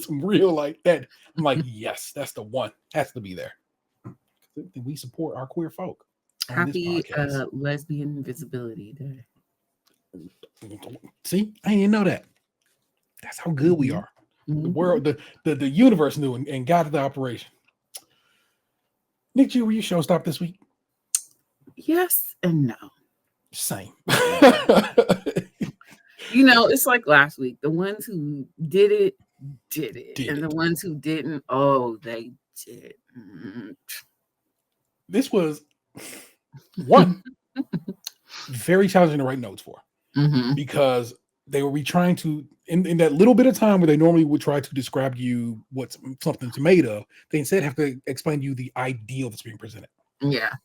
some real like that. I'm like, yes, that's the one. Has to be there. We support our queer folk. Happy Lesbian Visibility Day. See, I didn't know that. That's how good we are. The world, the universe knew and guided the operation. Nick, were you showstop this week? Yes and no. Same. It's like last week. The ones who did it. And the ones who didn't, they didn't. This was one very challenging to write notes for because they were trying to, in that little bit of time where they normally would try to describe to you what something's made of, they instead have to explain to you the ideal that's being presented. Yeah.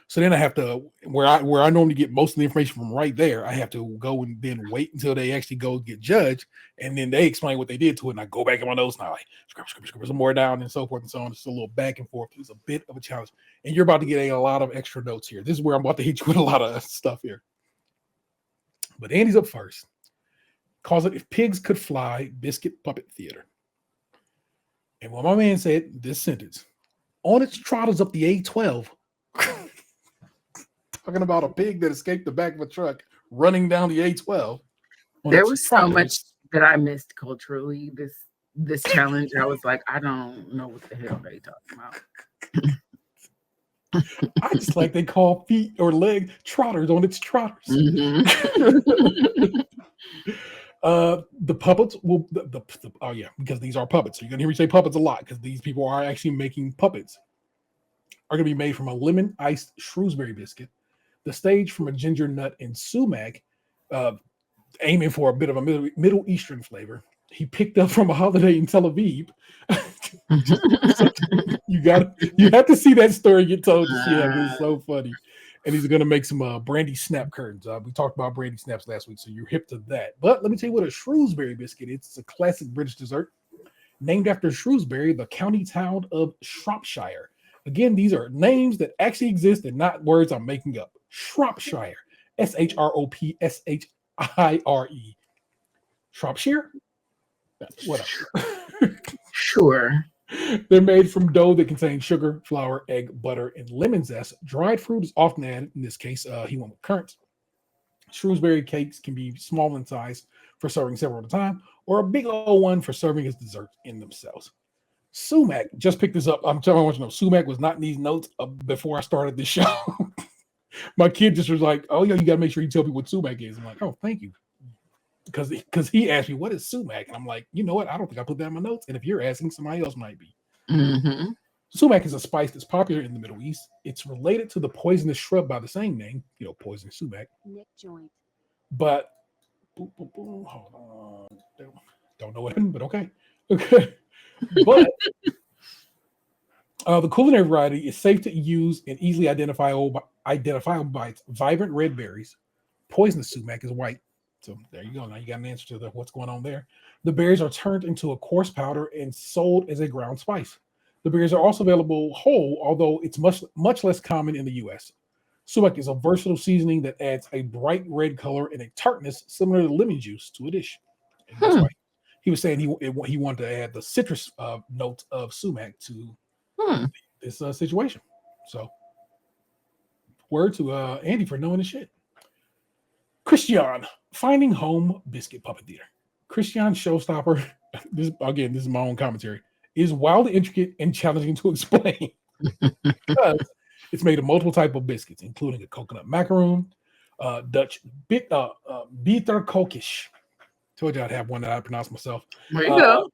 So then I have to, where I normally get most of the information from right there, I have to go and then wait until they actually go get judged, and then they explain what they did to it, and I go back in my notes, and I like scribble some more down, and so forth and so on. It's a little back and forth. It's a bit of a challenge, and you're about to get a lot of extra notes here. This is where I'm about to hit you with a lot of stuff here. But Andy's up first. Calls it "If Pigs Could Fly," Biscuit Puppet Theater. And when my man said this sentence, on its trotters up the A12. Talking about a pig that escaped the back of a truck running down the A12. There was so much that I missed culturally this challenge. I was like, I don't know what the hell they talking about. I just like they call feet or leg trotters on its trotters. The puppets will because these are puppets. So you're gonna hear me say puppets a lot because these people are actually making puppets. Are gonna be made from a lemon iced Shrewsbury biscuit, the stage from a ginger nut and sumac, aiming for a bit of a Middle Eastern flavor. He picked up from a holiday in Tel Aviv. You have to see that story get told to see it. It's so funny. and he's going to make some brandy snap curtains. We talked about brandy snaps last week, so you're hip to that. But let me tell you what a Shrewsbury biscuit is. It's a classic British dessert named after Shrewsbury, the county town of Shropshire. Again, these are names that actually exist and not words I'm making up. Shropshire, Shropshire. Shropshire? Whatever. Sure. They're made from dough that contains sugar, flour, egg, butter, and lemon zest. Dried fruit is often added. In this case, he went with currants. Shrewsbury cakes can be small in size for serving several at a time, or a big old one for serving as desserts in themselves. Sumac, just picked this up. I want you to know, Sumac was not in these notes before I started this show. My kid just was like, "Oh yeah, you got to make sure you tell people what sumac is." I'm like, "Oh, thank you," because he asked me what is sumac, and I'm like, you know what? I don't think I put that in my notes. And if you're asking, somebody else might be. Mm-hmm. Sumac is a spice that's popular in the Middle East. It's related to the poisonous shrub by the same name, poison sumac. Nick joint. But hold on, don't know what happened, but okay. But the culinary variety is safe to use and easily identifiable by its vibrant red berries. Poisonous sumac is white. So there you go. Now you got an answer to what's going on there. The berries are turned into a coarse powder and sold as a ground spice. The berries are also available whole, although it's much less common in the U.S. Sumac is a versatile seasoning that adds a bright red color and a tartness similar to lemon juice to a dish. And that's why he was saying he wanted to add the citrus notes of sumac to this situation. So, word to Andy for knowing the shit. Christian, finding home biscuit puppet theater. Christian Showstopper, this is my own commentary, is wildly intricate and challenging to explain because it's made of multiple types of biscuits, including a coconut macaroon, Dutch bitterkoekjes. Told you I'd have one that I pronounce myself. There you go.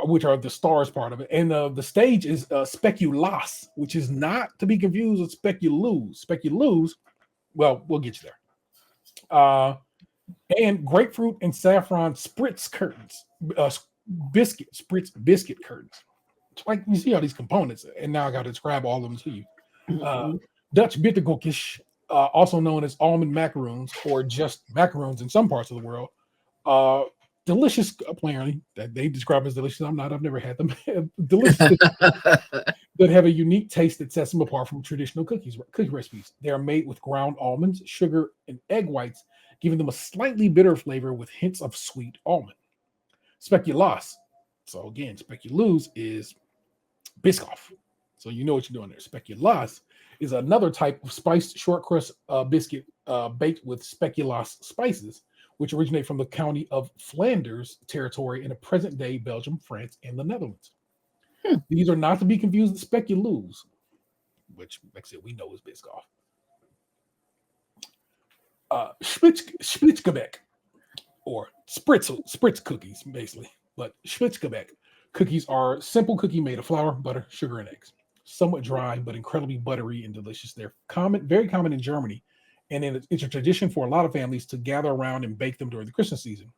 Which are the stars part of it. And the stage is speculoos, which is not to be confused with speculoos. Speculoos, well, we'll get you there. And grapefruit and saffron spritz curtains, spritz biscuit curtains. It's like you see all these components, and now I got to describe all of them to you. Dutch bitterkoekjes, also known as almond macaroons or just macaroons in some parts of the world, delicious. Apparently, that they describe as delicious. I've never had them. Delicious that have a unique taste that sets them apart from traditional cookie recipes. They are made with ground almonds, sugar, and egg whites, giving them a slightly bitter flavor with hints of sweet almond. Speculoos. So again, speculoos is Biscoff. So you know what you're doing there. Speculoos is another type of spiced short crust biscuit baked with speculoos spices, which originate from the county of Flanders territory in the present-day Belgium, France, and the Netherlands. These are not to be confused with speculoos, which, like I said, we know is Biscoff. Spitzgebäck, or spritz cookies, basically. But Spitzgebäck cookies are simple cookie made of flour, butter, sugar, and eggs. Somewhat dry, but incredibly buttery and delicious. They're very common in Germany, and it's a tradition for a lot of families to gather around and bake them during the Christmas season.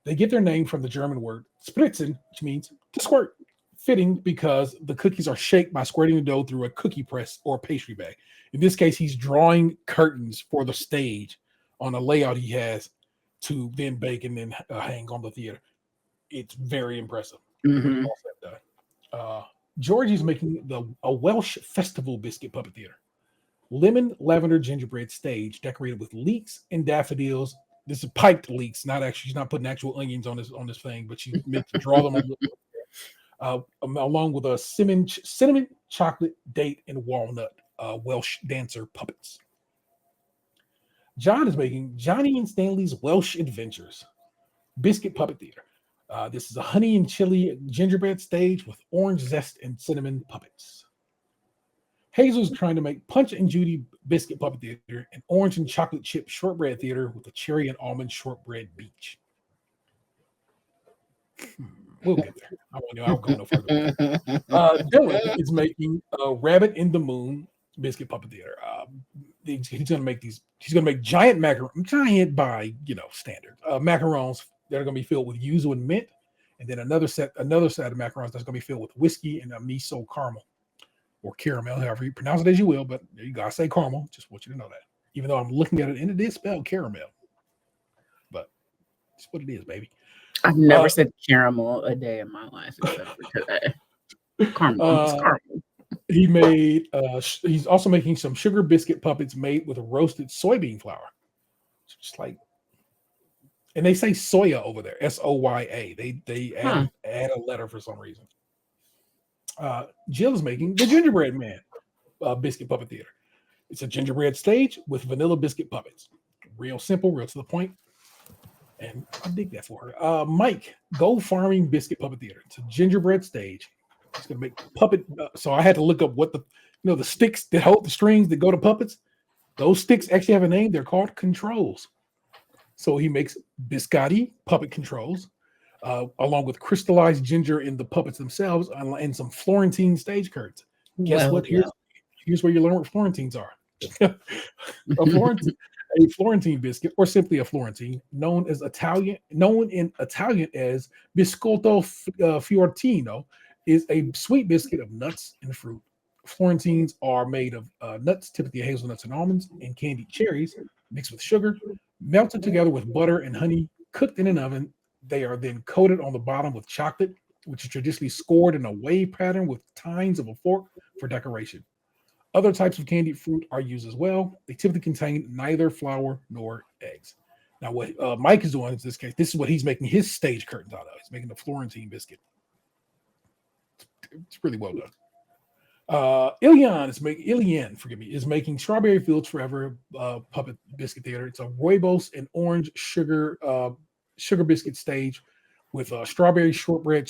They get their name from the German word spritzen, which means to squirt, fitting because the cookies are shaped by squirting the dough through a cookie press or pastry bag. In this case, he's drawing curtains for the stage on a layout he has to then bake and then hang on the theater. It's very impressive. Georgie's making a Welsh festival biscuit puppet theater. Lemon lavender gingerbread stage decorated with leeks and daffodils. This is piped leeks, not actually. She's not putting actual onions on this thing, but she meant to draw them along with a cinnamon, chocolate, date, and walnut Welsh dancer puppets. John is making Johnny and Stanley's Welsh Adventures biscuit puppet theater. This is a honey and chili gingerbread stage with orange zest and cinnamon puppets. Hazel's trying to make Punch and Judy biscuit puppet theater and orange and chocolate chip shortbread theater with a cherry and almond shortbread beach. We'll get there. I'll go no further. Dylan is making a Rabbit in the Moon biscuit puppet theater. He's going to make these. He's going to make giant by standard macarons that are going to be filled with yuzu and mint, and then another set of macarons that's going to be filled with whiskey and a miso caramel. or caramel, however you pronounce it as you will, but you gotta say caramel. Just want you to know that. Even though I'm looking at it and it is spelled caramel. But it's what it is, baby. I've never said caramel a day in my life except for today. Caramel. It's caramel. He's also making some sugar biscuit puppets made with roasted soybean flour. Just like, and they say soya over there, Soya. They add a letter for some reason. Jill is making the gingerbread man biscuit puppet theater. It's a gingerbread stage with vanilla biscuit puppets. Real simple, real to the point. And I dig that for her. Mike, Gold Farming Biscuit Puppet Theater. It's a gingerbread stage. It's gonna make puppet. So I had to look up what the sticks that hold the strings that go to puppets. Those sticks actually have a name. They're called controls. So he makes biscotti puppet controls, along with crystallized ginger in the puppets themselves, and some Florentine stage curtains. Guess what? Here's where you learn what Florentines are. A Florentine biscuit, or simply a Florentine, known in Italian as biscotto fiorentino, is a sweet biscuit of nuts and fruit. Florentines are made of nuts, typically hazelnuts and almonds, and candied cherries mixed with sugar, melted together with butter and honey, cooked in an oven. They are then coated on the bottom with chocolate, which is traditionally scored in a wave pattern with tines of a fork for decoration. Other types of candied fruit are used as well. They typically contain neither flour nor eggs. Now, what Mike is doing in this case, this is what he's making his stage curtains out of. He's making the Florentine biscuit. It's really well done. Ilian is making Strawberry Fields Forever puppet biscuit theater. It's a rooibos and orange sugar biscuit stage with strawberry shortbread.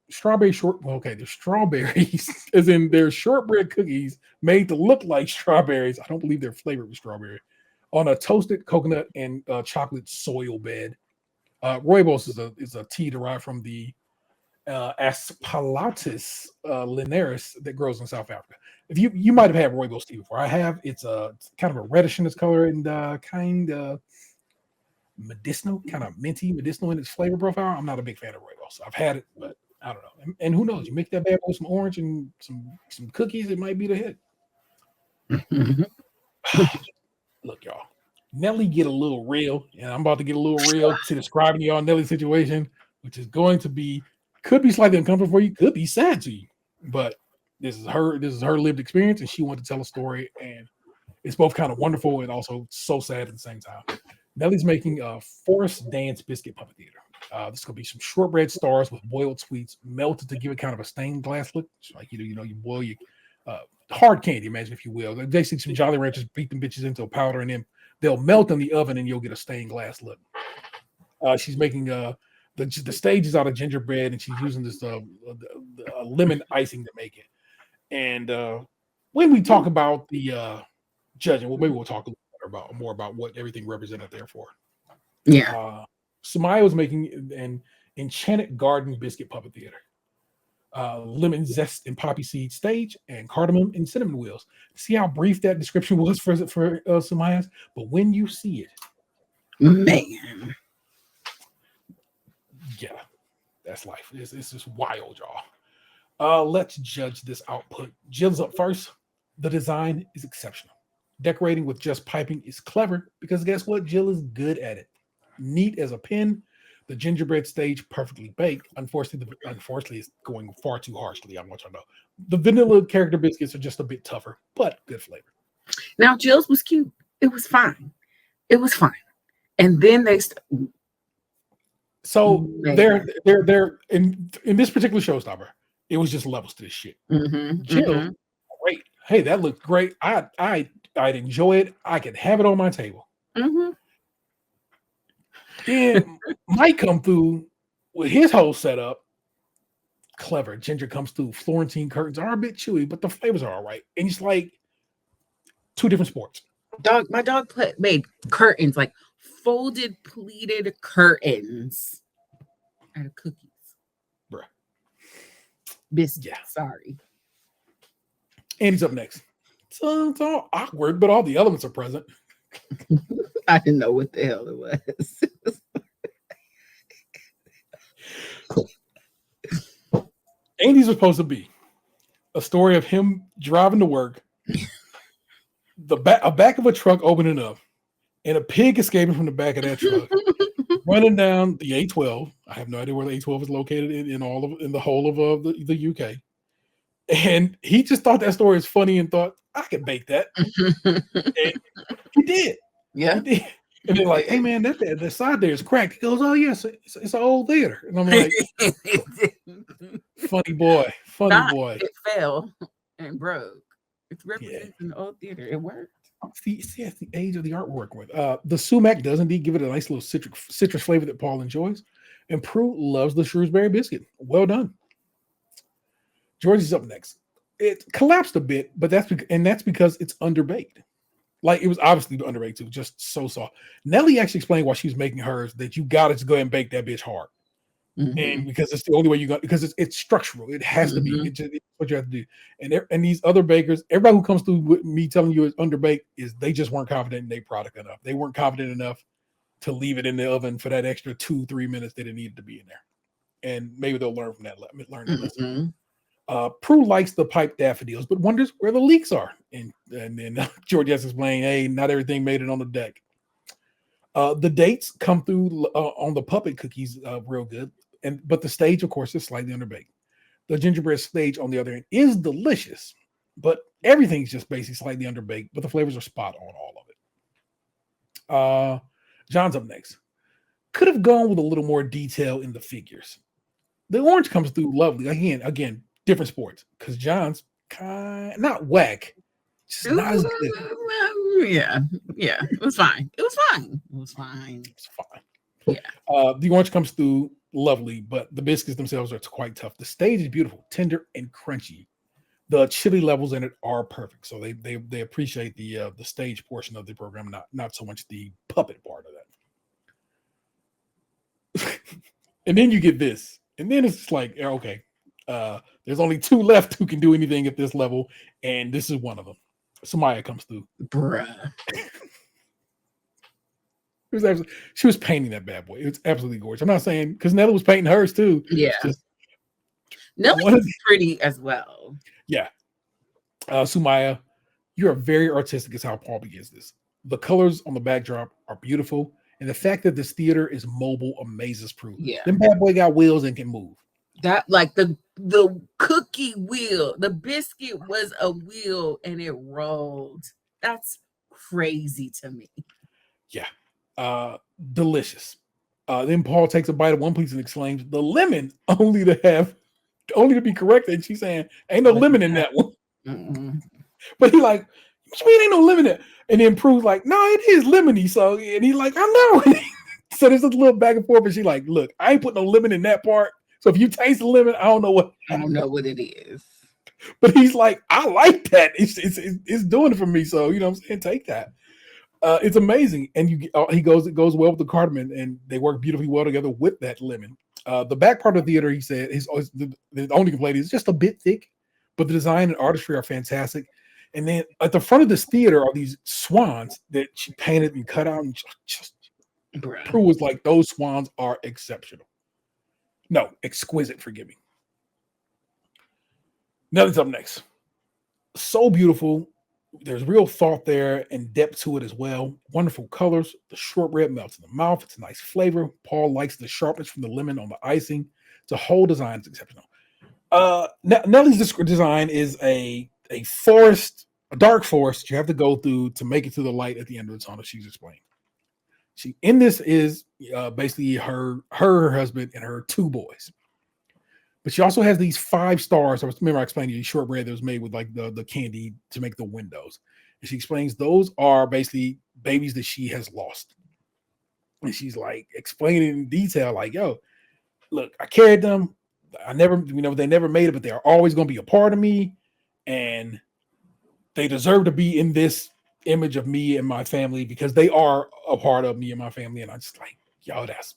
There's strawberries, as in there's shortbread cookies made to look like strawberries. I don't believe they're flavored with strawberry, on a toasted coconut and chocolate soil bed. Rooibos is a tea derived from the Aspalathus linearis that grows in South Africa. If you might have had rooibos tea before. I have. It's kind of a reddish in its color and kind of medicinal, kind of minty medicinal in its flavor profile. I'm not a big fan of rooibos. I've had it, but I don't know. And who knows? You make that bad boy with some orange and some cookies, it might be the hit. Look, y'all. Nelly get a little real, and I'm about to get a little real to describing y'all Nelly's situation, which is going to be, could be slightly uncomfortable for you, could be sad to you, but this is her lived experience, and she wanted to tell a story, and it's both kind of wonderful and also so sad at the same time. Nelly's making a forest dance biscuit puppet theater. This is gonna be some shortbread stars with boiled sweets melted to give it kind of a stained glass look. It's like you boil your hard candy, imagine if you will. They basically some Jolly Ranchers, beat them bitches into a powder, and then they'll melt in the oven, and you'll get a stained glass look. She's making the stage is out of gingerbread, and she's using this lemon icing to make it. And when we talk about the judging, well, maybe we'll talk a little more about what everything represented there for. Yeah. Samaya was making an enchanted garden biscuit puppet theater. Lemon zest and poppy seed stage, and cardamom and cinnamon wheels. See how brief that description was for Samaya's? But when you see it, man, yeah, that's life. It's just wild, y'all. Let's judge this output. Jill's up first. The design is exceptional. Decorating with just piping is clever because guess what? Jill is good at it. Neat as a pin. The gingerbread stage perfectly baked. Unfortunately, it's going far too harshly. I want you to know. The vanilla character biscuits are just a bit tougher, but good flavor. Now Jill's was cute. It was fine. And then they. So they're in this particular Showstopper. It was just levels to this shit. Jill, great. Hey, that looked great. I'd enjoy it. I could have it on my table. Then Mike come through with his whole setup. Clever. Ginger comes through. Florentine curtains are a bit chewy, but the flavors are all right. And it's like two different sports. My dog made curtains, like folded pleated curtains out of cookies. Bruh. Biscuit. Yeah. Sorry. Andy's up next. So it's all awkward, but all the elements are present. I didn't know what the hell it was. Andy's supposed to be a story of him driving to work, a back of a truck opening up, and a pig escaping from the back of that truck, running down the A12. I have no idea where the A12 is located in the whole of the UK. And he just thought that story was funny and thought, I could bake that. And he did. Yeah. He did. And they're like, hey man, that side there is cracked. He goes, oh yes, it's an old theater. And I'm like, funny boy. It fell and broke. It's representing an old theater. It worked. See, that's the age of the artwork with. The sumac does indeed give it a nice little citrus flavor that Paul enjoys. And Prue loves the Shrewsbury biscuit. Well done. Georgie's up next. It collapsed a bit, but that's because it's underbaked. Like it was obviously underbaked too, just so soft. Nelly actually explained why she was making hers that you gotta just go ahead and bake that bitch hard. And because it's the only way you got, because it's structural. It has to be. It's what you have to do. And these other bakers, everybody who comes through with me telling you it's underbaked is they just weren't confident in their product enough. They weren't confident enough to leave it in the oven for that extra 2-3 minutes that it needed to be in there. And maybe they'll learn from that. Learn that lesson. Prue likes the piped daffodils, but wonders where the leaks are. And then George has to explain, hey, not everything made it on the deck. The dates come through on the puppet cookies real good. But the stage, of course, is slightly underbaked. The gingerbread stage, on the other hand, is delicious, but everything's just basically slightly underbaked, but the flavors are spot on all of it. John's up next. Could have gone with a little more detail in the figures. The orange comes through lovely. Again, different sports, because John's not whack, just not as good. Yeah. It was fine. Yeah. The orange comes through lovely, but the biscuits themselves are quite tough. The stage is beautiful, tender and crunchy. The chili levels in it are perfect, so they appreciate the stage portion of the program, not so much the puppet part of that. And then you get this, and then it's just like, okay, there's only 2 left who can do anything at this level, and this is one of them. Samaya comes through. Bruh. She was painting that bad boy. It was absolutely gorgeous. I'm not saying, because Nelly was painting hers too. Yeah. Nelly was pretty as well. Yeah. Sumaya, you're very artistic is how Paul begins this. The colors on the backdrop are beautiful. And the fact that this theater is mobile amazes Prue. Yeah. Them bad boy got wheels and can move. That, like the cookie wheel, the biscuit was a wheel and it rolled. That's crazy to me. Yeah. Delicious. Then Paul takes a bite of one piece and exclaims, the lemon only to be corrected. And she's saying, ain't no lemon in that one. But he like, what you mean ain't no lemon in it? And then Prue's like, no, it is lemony. So, and he's like, I know. So there's a little back and forth, and she's like, look, I ain't putting no lemon in that part. So if you taste the lemon, I don't know what it is. But he's like, I like that. It's doing it for me. So, you know what I'm saying? Take that. It's amazing. And it goes well with the cardamom, and they work beautifully well together with that lemon. The back part of the theater, he said, the only complaint is just a bit thick, but the design and artistry are fantastic. And then at the front of this theater are these swans that she painted and cut out, and just Prue was like, those swans are exceptional. No, exquisite, forgive me. Nothing's up next. So beautiful. There's real thought there and depth to it as well. Wonderful colors. The shortbread melts in the mouth. It's a nice flavor. Paul likes the sharpness from the lemon on the icing. The whole design is exceptional. Nellie's design is a forest, a dark forest you have to go through to make it to the light at the end of the tunnel. She's explained. In this is basically her husband and her 2 boys. But she also has these 5 stars. Remember I explained to you shortbread that was made with like the candy to make the windows. And she explains those are basically babies that she has lost. And she's like explaining in detail, like, yo, look, I carried them. They never made it, but they are always going to be a part of me. And they deserve to be in this image of me and my family because they are a part of me and my family. And I just like, yo, that's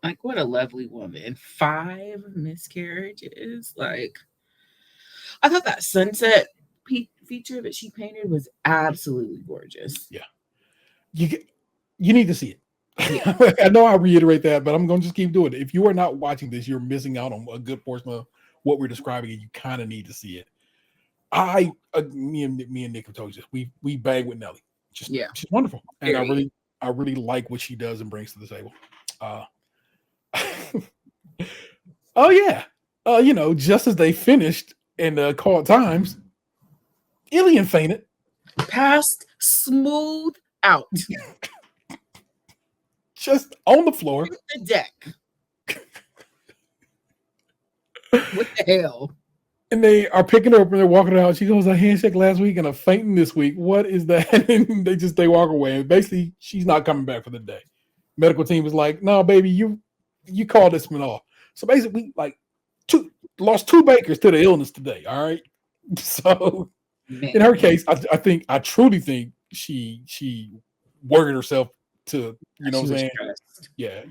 like, what a lovely woman. 5 miscarriages. Like, I thought that sunset feature that she painted was absolutely gorgeous. Yeah. You need to see it. Yeah. I know I reiterate that, but I'm going to just keep doing it. If you are not watching this, you're missing out on a good portion of what we're describing, and you kind of need to see it. Me and Nick have told you this. We bang with Nelly. Yeah. She's wonderful, and Period. I really like what she does and brings to the table. Oh yeah, just as they finished and called times, Ilian fainted. Passed smooth out Just on the floor. the deck. What the hell? And they are picking her up and they're walking her out. She goes, a handshake last week and a fainting this week. What is that? And they walk away. And basically, she's not coming back for the day. Medical team is like, no, baby, you called this one off. So basically, like, lost 2 bakers to the illness today. All right. So in her case, I truly think she worried herself to, you know what I'm saying? Stressed. Yeah.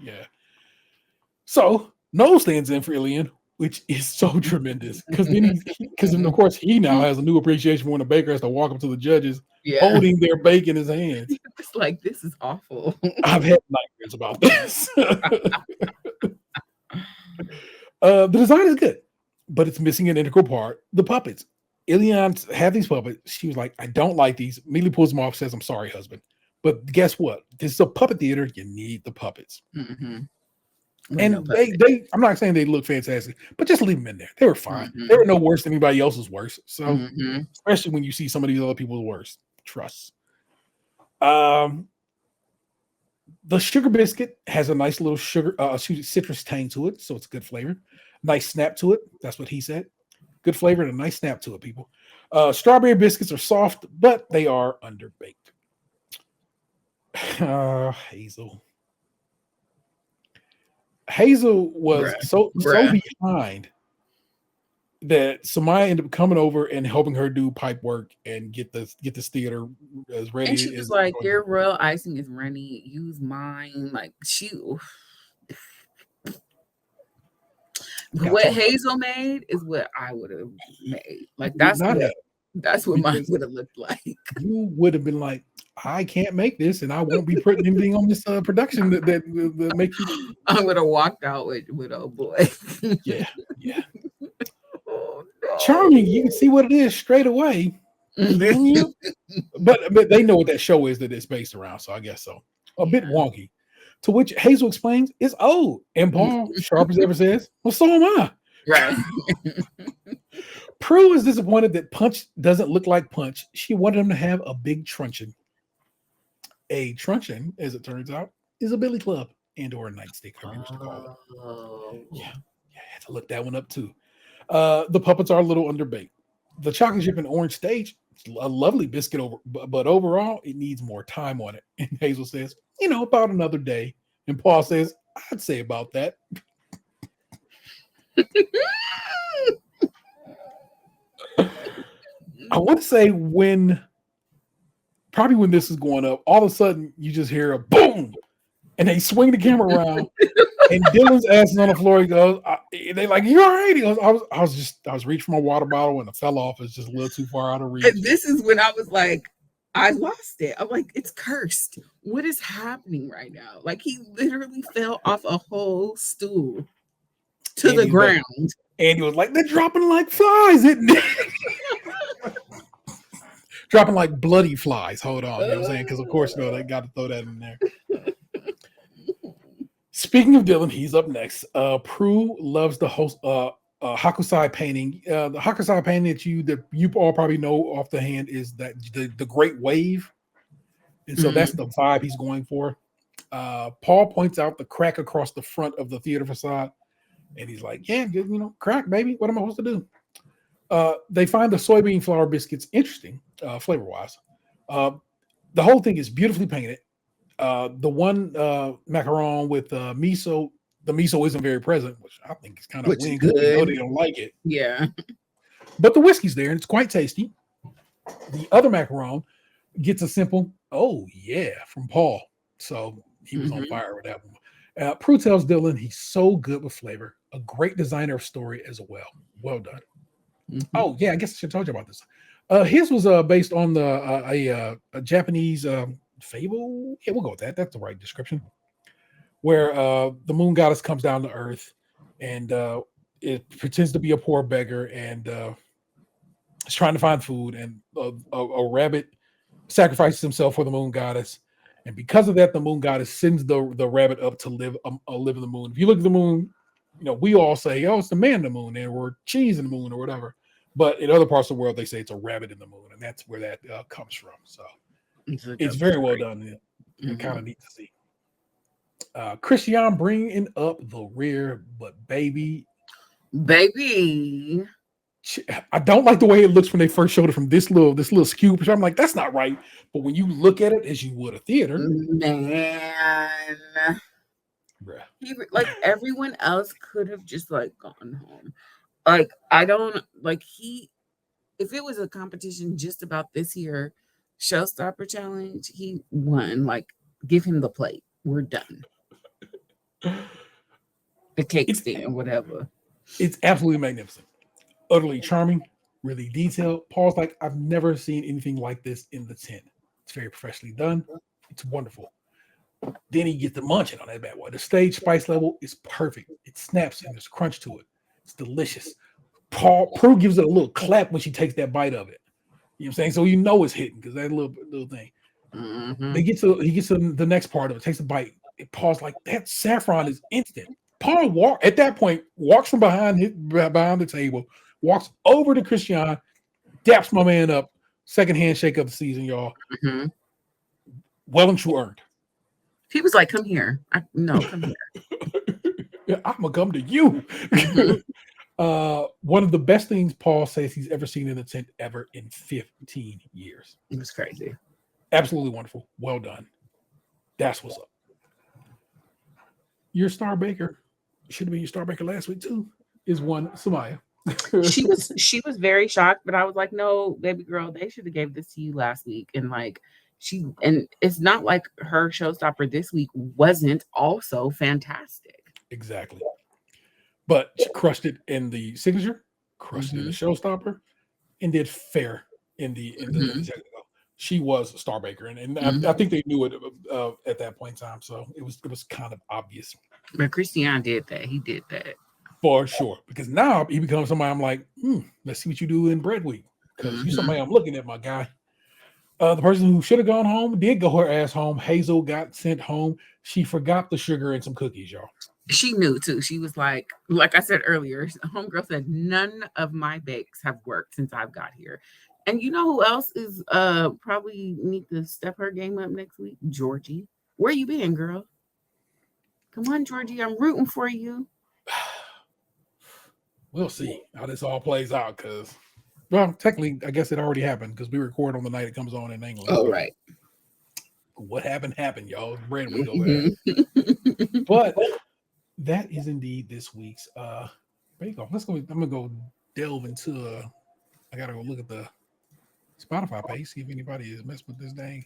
So Noel stands in for Ilian, which is so tremendous because of course he now has a new appreciation for when a baker has to walk up to the judges holding their bake in his hands. It's like, this is awful. I've had nightmares about this. The design is good, but it's missing an integral part: the puppets. Ilian had these puppets. She was like, I don't like these. Immediately pulls them off, says, I'm sorry, husband. But guess what? This is a puppet theater. You need the puppets. Mm-hmm. And they I'm not saying they look fantastic, but just leave them in there. They were fine. Mm-hmm. They were no worse than anybody else's worse. So especially when you see some of these other people's worse. Trust. The sugar biscuit has a nice little citrus tang to it, so it's good flavor. Nice snap to it. That's what he said. Good flavor and a nice snap to it, people. Strawberry biscuits are soft, but they are underbaked. Hazel was so behind that Samaya ended up coming over and helping her do pipe work and get this theater as ready. And she was like, your royal icing is runny. Use mine. Like what Hazel made is what I would have made. Like that's what mine would have looked like. You would have been like, I can't make this, and I won't be putting anything on this production that makes you. I would have walked out with oh boy. Yeah. Oh, no. Charming, you can see what it is straight away. but they know what that show is that it's based around, so I guess so. A bit wonky. To which Hazel explains it's old, and Paul, sharp as ever, says, "Well, so am I." Right. Prue is disappointed that Punch doesn't look like Punch. She wanted him to have a big truncheon. A truncheon, as it turns out, is a billy club and/or a nightstick. Yeah, I had to look that one up too. The puppets are a little underbaked. The chocolate chip and orange stage, a lovely biscuit but overall, it needs more time on it. And Hazel says, about another day. And Paul says, I'd say about that. I want to say probably when this is going up, all of a sudden you just hear a boom, and they swing the camera around, and Dylan's ass is on the floor. He goes, "They like, you all right?" He goes, "I was reaching for my water bottle and it fell off. It's just a little too far out of reach." And this is when I was like, I lost it. I'm like, it's cursed. What is happening right now? Like he literally fell off a whole stool to the ground. And he was like, "They're dropping like flies, isn't it?" Dropping like bloody flies. Hold on, you know what I'm saying? Because of course, they got to throw that in there. Speaking of Dylan, he's up next. Prue loves the Hakusai painting. The Hakusai painting that you all probably know off the hand is that the Great Wave, and so that's the vibe he's going for. Paul points out the crack across the front of the theater facade, and he's like, "Yeah, crack, baby. What am I supposed to do?" They find the soybean flour biscuits interesting, flavor-wise. The whole thing is beautifully painted. The one macaron with miso, the miso isn't very present, which I think is kind of weird because they don't like it. Yeah. But the whiskey's there, and it's quite tasty. The other macaron gets a simple, "Oh, yeah," from Paul. So he was on fire with that one. Prue tells Dylan he's so good with flavor, a great designer of story as well. Well done. Oh yeah, I guess I should have told you about this. His was based on a Japanese fable. Yeah, we'll go with that. That's the right description. Where the moon goddess comes down to earth, and it pretends to be a poor beggar, and is trying to find food, and a rabbit sacrifices himself for the moon goddess. And because of that, the moon goddess sends the rabbit up to live in the moon. If you look at the moon, we all say, "Oh, it's the man in the moon," or cheese in the moon, or whatever. But in other parts of the world, they say it's a rabbit in the moon, and that's where that comes from. So it's very well done. And kind of neat to see. Christian bringing up the rear, but baby, I don't like the way it looks when they first showed it from this little skew. I'm like, that's not right. But when you look at it as you would a theater, man, like everyone else could have just like gone home. Like I don't like if it was a competition just about this here Showstopper challenge, he won. Like, give him the plate. We're done. The cake stand, whatever. It's absolutely magnificent, utterly charming, really detailed. Paul's like, I've never seen anything like this in the tent. It's very professionally done. It's wonderful. Then he gets the munching on that bad boy. The stage spice level is perfect. It snaps and there's crunch to it. It's delicious. Prue gives it a little clap when she takes that bite of it. You know what I'm saying? So it's hitting because that little thing. Mm-hmm. He gets to the next part of it, takes a bite. Paul's like, that saffron is instant. Paul walks from behind the table, walks over to Christian, daps my man up. Second handshake of the season, y'all. Mm-hmm. Well and true earned. He was like, come here. Come here. I'm gonna come to you. One of the best things Paul says he's ever seen in the tent ever in 15 years. It was crazy. Absolutely Wonderful. Well done. That's what's up. Your star baker should have been your star baker last week too. Is one Samaya. she was very shocked, but I was like, no, baby girl, they should have gave this to you last week. And like and it's not like her showstopper this week wasn't also fantastic. Exactly. But she crushed it in the signature, crushed it in the showstopper, and did fair in the technical. She was a star baker, and I think they knew it at that point in time. So it was kind of obvious. But Christian did that. He did that. For sure. Because now he becomes somebody I'm like, let's see what you do in bread week. Because you're somebody I'm looking at, my guy. The person who should have gone home did go her ass home. Hazel got sent home. She forgot the sugar and some cookies, y'all. She knew too. She was like I said earlier, homegirl said, none of my bakes have worked since I've got here. And you know who else is probably need to step her game up next week? Georgie. Where you been, girl? Come on, Georgie. I'm rooting for you. We'll see how this all plays out because, well, technically, I guess it already happened because we record on the night it comes on in England. Oh, right. What happened, y'all. Bread week over there. But that is indeed this week's Bake Off. I'm gonna go delve into I gotta go look at the Spotify page, see if anybody has messed with this dang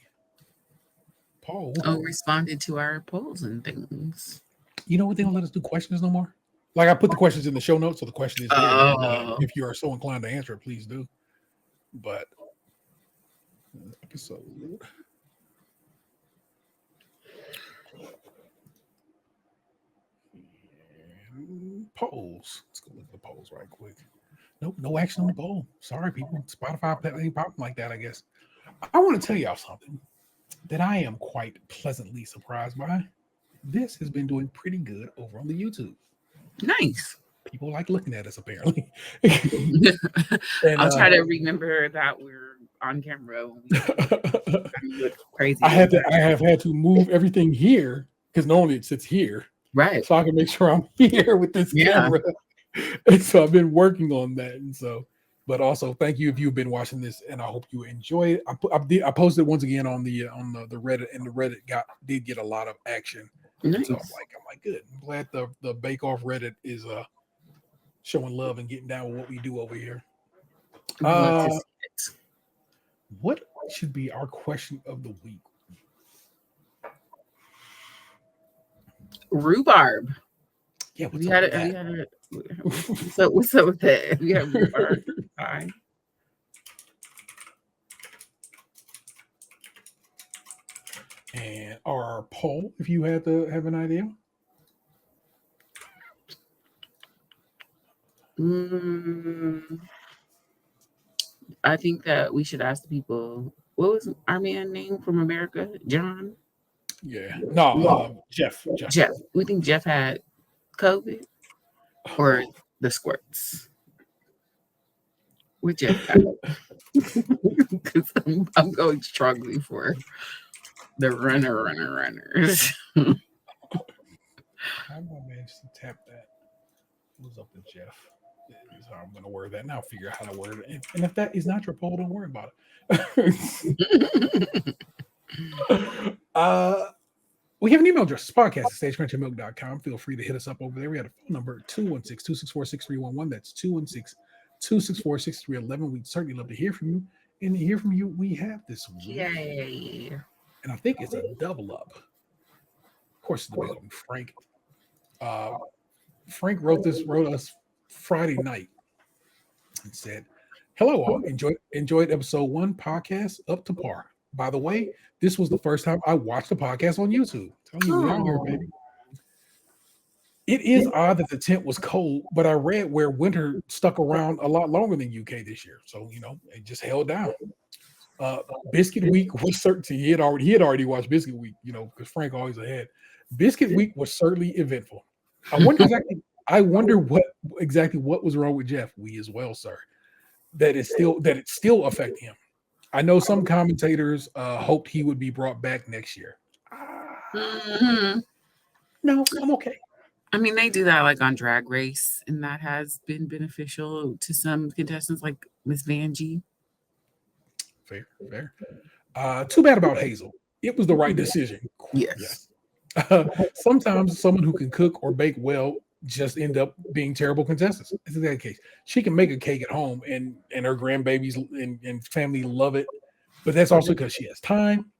poll. Responded to our polls and things. You know what? They don't let us do questions no more. Like I put the questions in the show notes, so the question is here. If you are so inclined to answer it, please do. But episode and polls. Let's go look at the polls right quick. Nope, no action on the poll. Sorry, people. Spotify ain't popping like that, I guess. I want to tell y'all something that I am quite pleasantly surprised by. This has been doing pretty good over on the YouTube. Nice. People like looking at us, apparently. And, I'll try to remember that we're on camera. Crazy. I have had to move everything here because normally it sits here. Right. So I can make sure I'm here with this camera. And so I've been working on that. And so, but also thank you if you've been watching this, and I hope you enjoy it. I posted once again on the Reddit, and the Reddit did get a lot of action. Nice. So I'm like, good. I'm glad the Bake Off Reddit is showing love and getting down with what we do over here. What should be our question of the week? Rhubarb. Yeah, what's up with that? We have rhubarb. Fine. And our poll, if you had to have an idea. I think that we should ask the people. What was our man name from America? John? Yeah. No, Jeff. Jeff. We think Jeff had COVID or the squirts. With Jeff got because I'm going strongly for the runners. How do I manage to tap that? What's up with Jeff? Is how I'm going to word that. Now figure out how to word it. And if that is not your poll, don't worry about it. We have an email address, podcast@stagecrunchyandmilk.com. Feel free to hit us up over there. We had a phone number, 216-264-6311. That's 216-264-6311. We'd certainly love to hear from you. And to hear from you, we have this week. Yay. And I think it's a double up. Of course, it's the big one, Frank. Frank wrote us Friday night and said, "Hello all, enjoyed episode 1 podcast up to par. By the way, this was the first time I watched the podcast on YouTube. Telling you, we out here, baby. It is odd that the tent was cold, but I read where winter stuck around a lot longer than UK this year. So, it just held down. Biscuit Week was certainty. He had already watched Biscuit Week, because Frank always ahead. Biscuit Week was certainly eventful. I wonder what was wrong with Jeff. We as well, sir. That it's still affecting him. I know some commentators hoped he would be brought back next year. No, I'm okay. I mean, they do that like on Drag Race, and that has been beneficial to some contestants like Miss Vanjie. Fair. Too bad about Hazel. It was the right decision. Yes. Sometimes someone who can cook or bake well just end up being terrible contestants. This is that case. She can make a cake at home, and her grandbabies and family love it. But that's also because she has time.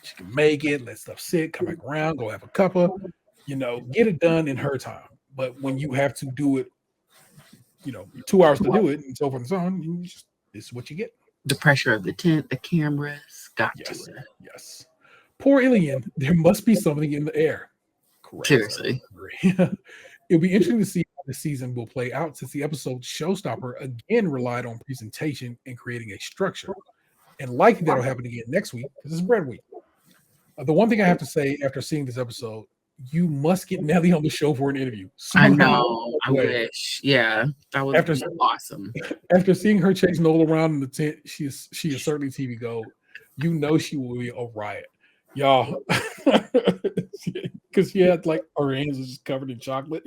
She can make it, let stuff sit, come back around, go have a cuppa, get it done in her time. But when you have to do it, 2 hours to do it, and so forth and so on, this is what you get. The pressure of the tent, the cameras, got to it. Yes. Poor Ilian, there must be something in the air. Correct. Seriously. It'll be interesting to see how the season will play out, since the episode Showstopper again relied on presentation and creating a structure. And likely that'll happen again next week, because it's bread week. The one thing I have to say after seeing this episode, you must get Nelly on the show for an interview. I know. I wish. Yeah. That was awesome. After seeing her chase Noel around in the tent, she is certainly TV gold. She will be a riot. Y'all. Because she had her hands are just covered in chocolate.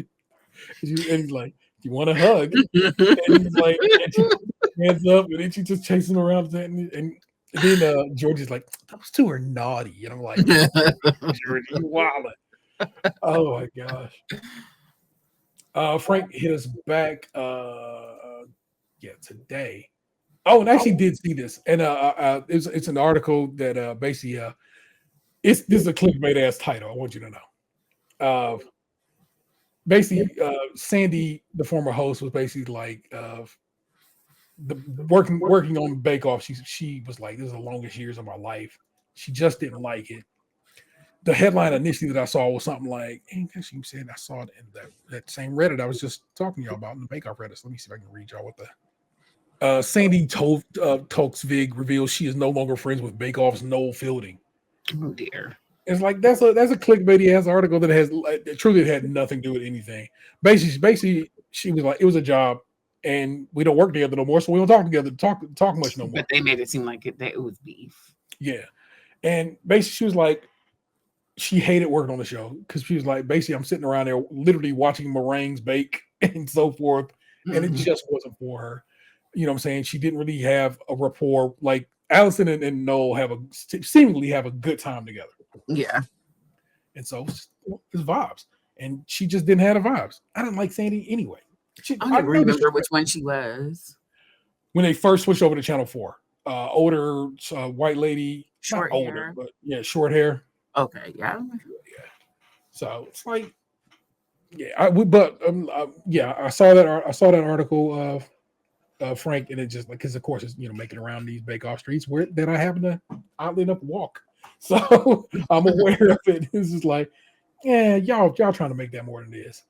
And he's like, "Do you want a hug?" And he's like, and she hands up, and then she just chasing around the tent. And then George is like, "Those two are naughty." And I'm like, "George, you wildin'." Oh my gosh. Frank hit us back today. Oh, and I actually did see this. And it's an article that basically this is a clickbait ass title. I want you to know. Basically, Sandy, the former host, was basically like working on Bake Off. She was like, "This is the longest years of my life." She just didn't like it. The headline initially that I saw was something like, "Ain't that she said?" I saw it in that same Reddit I was just talking to y'all about in the Bake Off Reddit. So let me see if I can read y'all what the Sandy Tolksvig reveals she is no longer friends with Bake Off's Noel Fielding. Oh dear. It's like that's a clickbaity ass article that has truly had nothing to do with anything. Basically, she was like, it was a job, and we don't work together no more, so we don't talk together, talk much no more. But they made it seem like it was beef. Yeah, and basically she was like, she hated working on the show because she was like, basically, I'm sitting around there literally watching meringues bake and so forth, and it just wasn't for her. You know what I'm saying? She didn't really have a rapport. Like Allison and Noel seemingly have a good time together. Yeah. And so it's vibes. And she just didn't have the vibes. I didn't like Sandy anyway. I don't remember which one she was. When they first switched over to Channel 4. Older white lady. Short not hair. older, but yeah, short hair. Okay, yeah. So it's like, I saw that article of Frank, and it just like, because of course it's making around these Bake Off streets where that I happen to oddly enough walk, so I'm aware of it. It's just like, yeah, y'all trying to make that more than it is,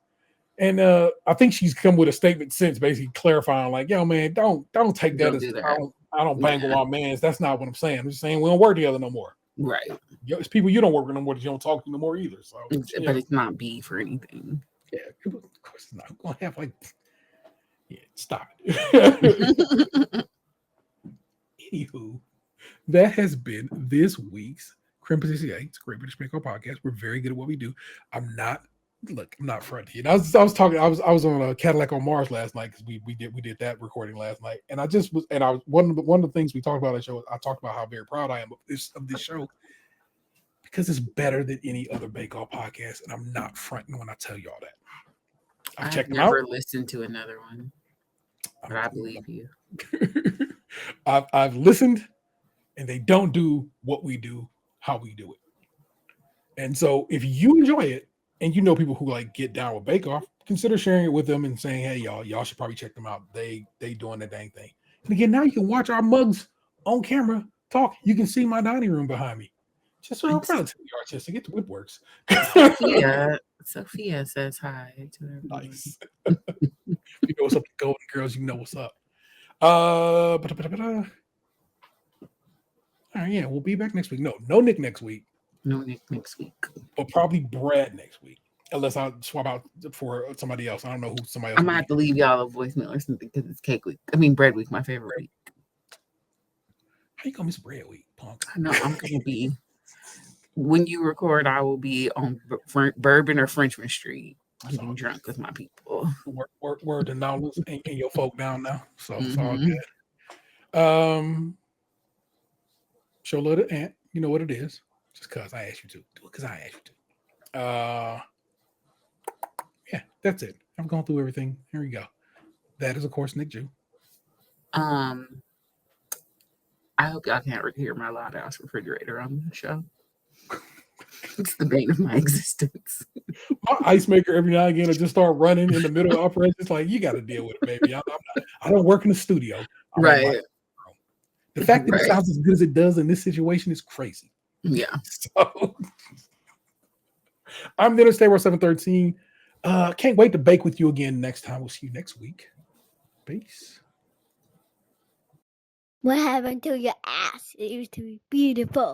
and I think she's come with a statement since basically clarifying like, yo man, don't take that as I don't bang with my mans. That's not what I'm saying. I'm just saying we don't work together no more. Right. It's people you don't work with no more that you don't talk to no more either. So, But it's not beef or anything. Yeah, of course it's not. I'm gonna have stop it. Anywho, that has been this week's Krème Patisserie. It's a Great British Bake Off podcast. We're very good at what we do. I'm not fronting. I was talking. I was on a Cadillac on Mars last night because we did that recording last night, and I was one of the things we talked about on the show. I talked about how very proud I am of this show because it's better than any other Bake Off podcast, and I'm not fronting when I tell y'all that. I've never listened to another one, but I believe you. I've listened, and they don't do what we do, how we do it. And so, if you enjoy it, and you know people who like get down with Bake Off, consider sharing it with them and saying, "Hey, y'all should probably check them out. They doing the dang thing." And again, now you can watch our mugs on camera talk. You can see my dining room behind me. Just relatively artistic. It works. Sophia says hi to everybody. Nice. You know what's up, Golden Girls. You know what's up. All right, yeah, we'll be back next week. No Nick next week. No Nick next week. But probably Brad next week. Unless I swap out for somebody else. I don't know who somebody else. I might have to leave y'all a voicemail or something because it's cake week. I mean bread week, my favorite week. How you gonna miss bread week, punk? I know I'm gonna be. When you record, I will be on Bourbon or Frenchman Street getting drunk with my people. Word to Nowlands and your folk down now. So it's all good. Show love to Aunt. You know what it is. Just because I asked you to. Do it because I asked you to. Yeah, that's it. I've gone through everything. Here we go. That is, of course, Nick Jew. I hope y'all can't hear my loud ass refrigerator on the show. It's the bane of my existence. My ice maker every now and again will just start running in the middle of operation. It's like, you got to deal with it, baby. I don't work in the studio. Right. The fact that it sounds as good as it does in this situation is crazy. Yeah. So I'm Dinner Stay 713. Can't wait to bake with you again next time. We'll see you next week. Peace. What happened to your ass? It used to be beautiful.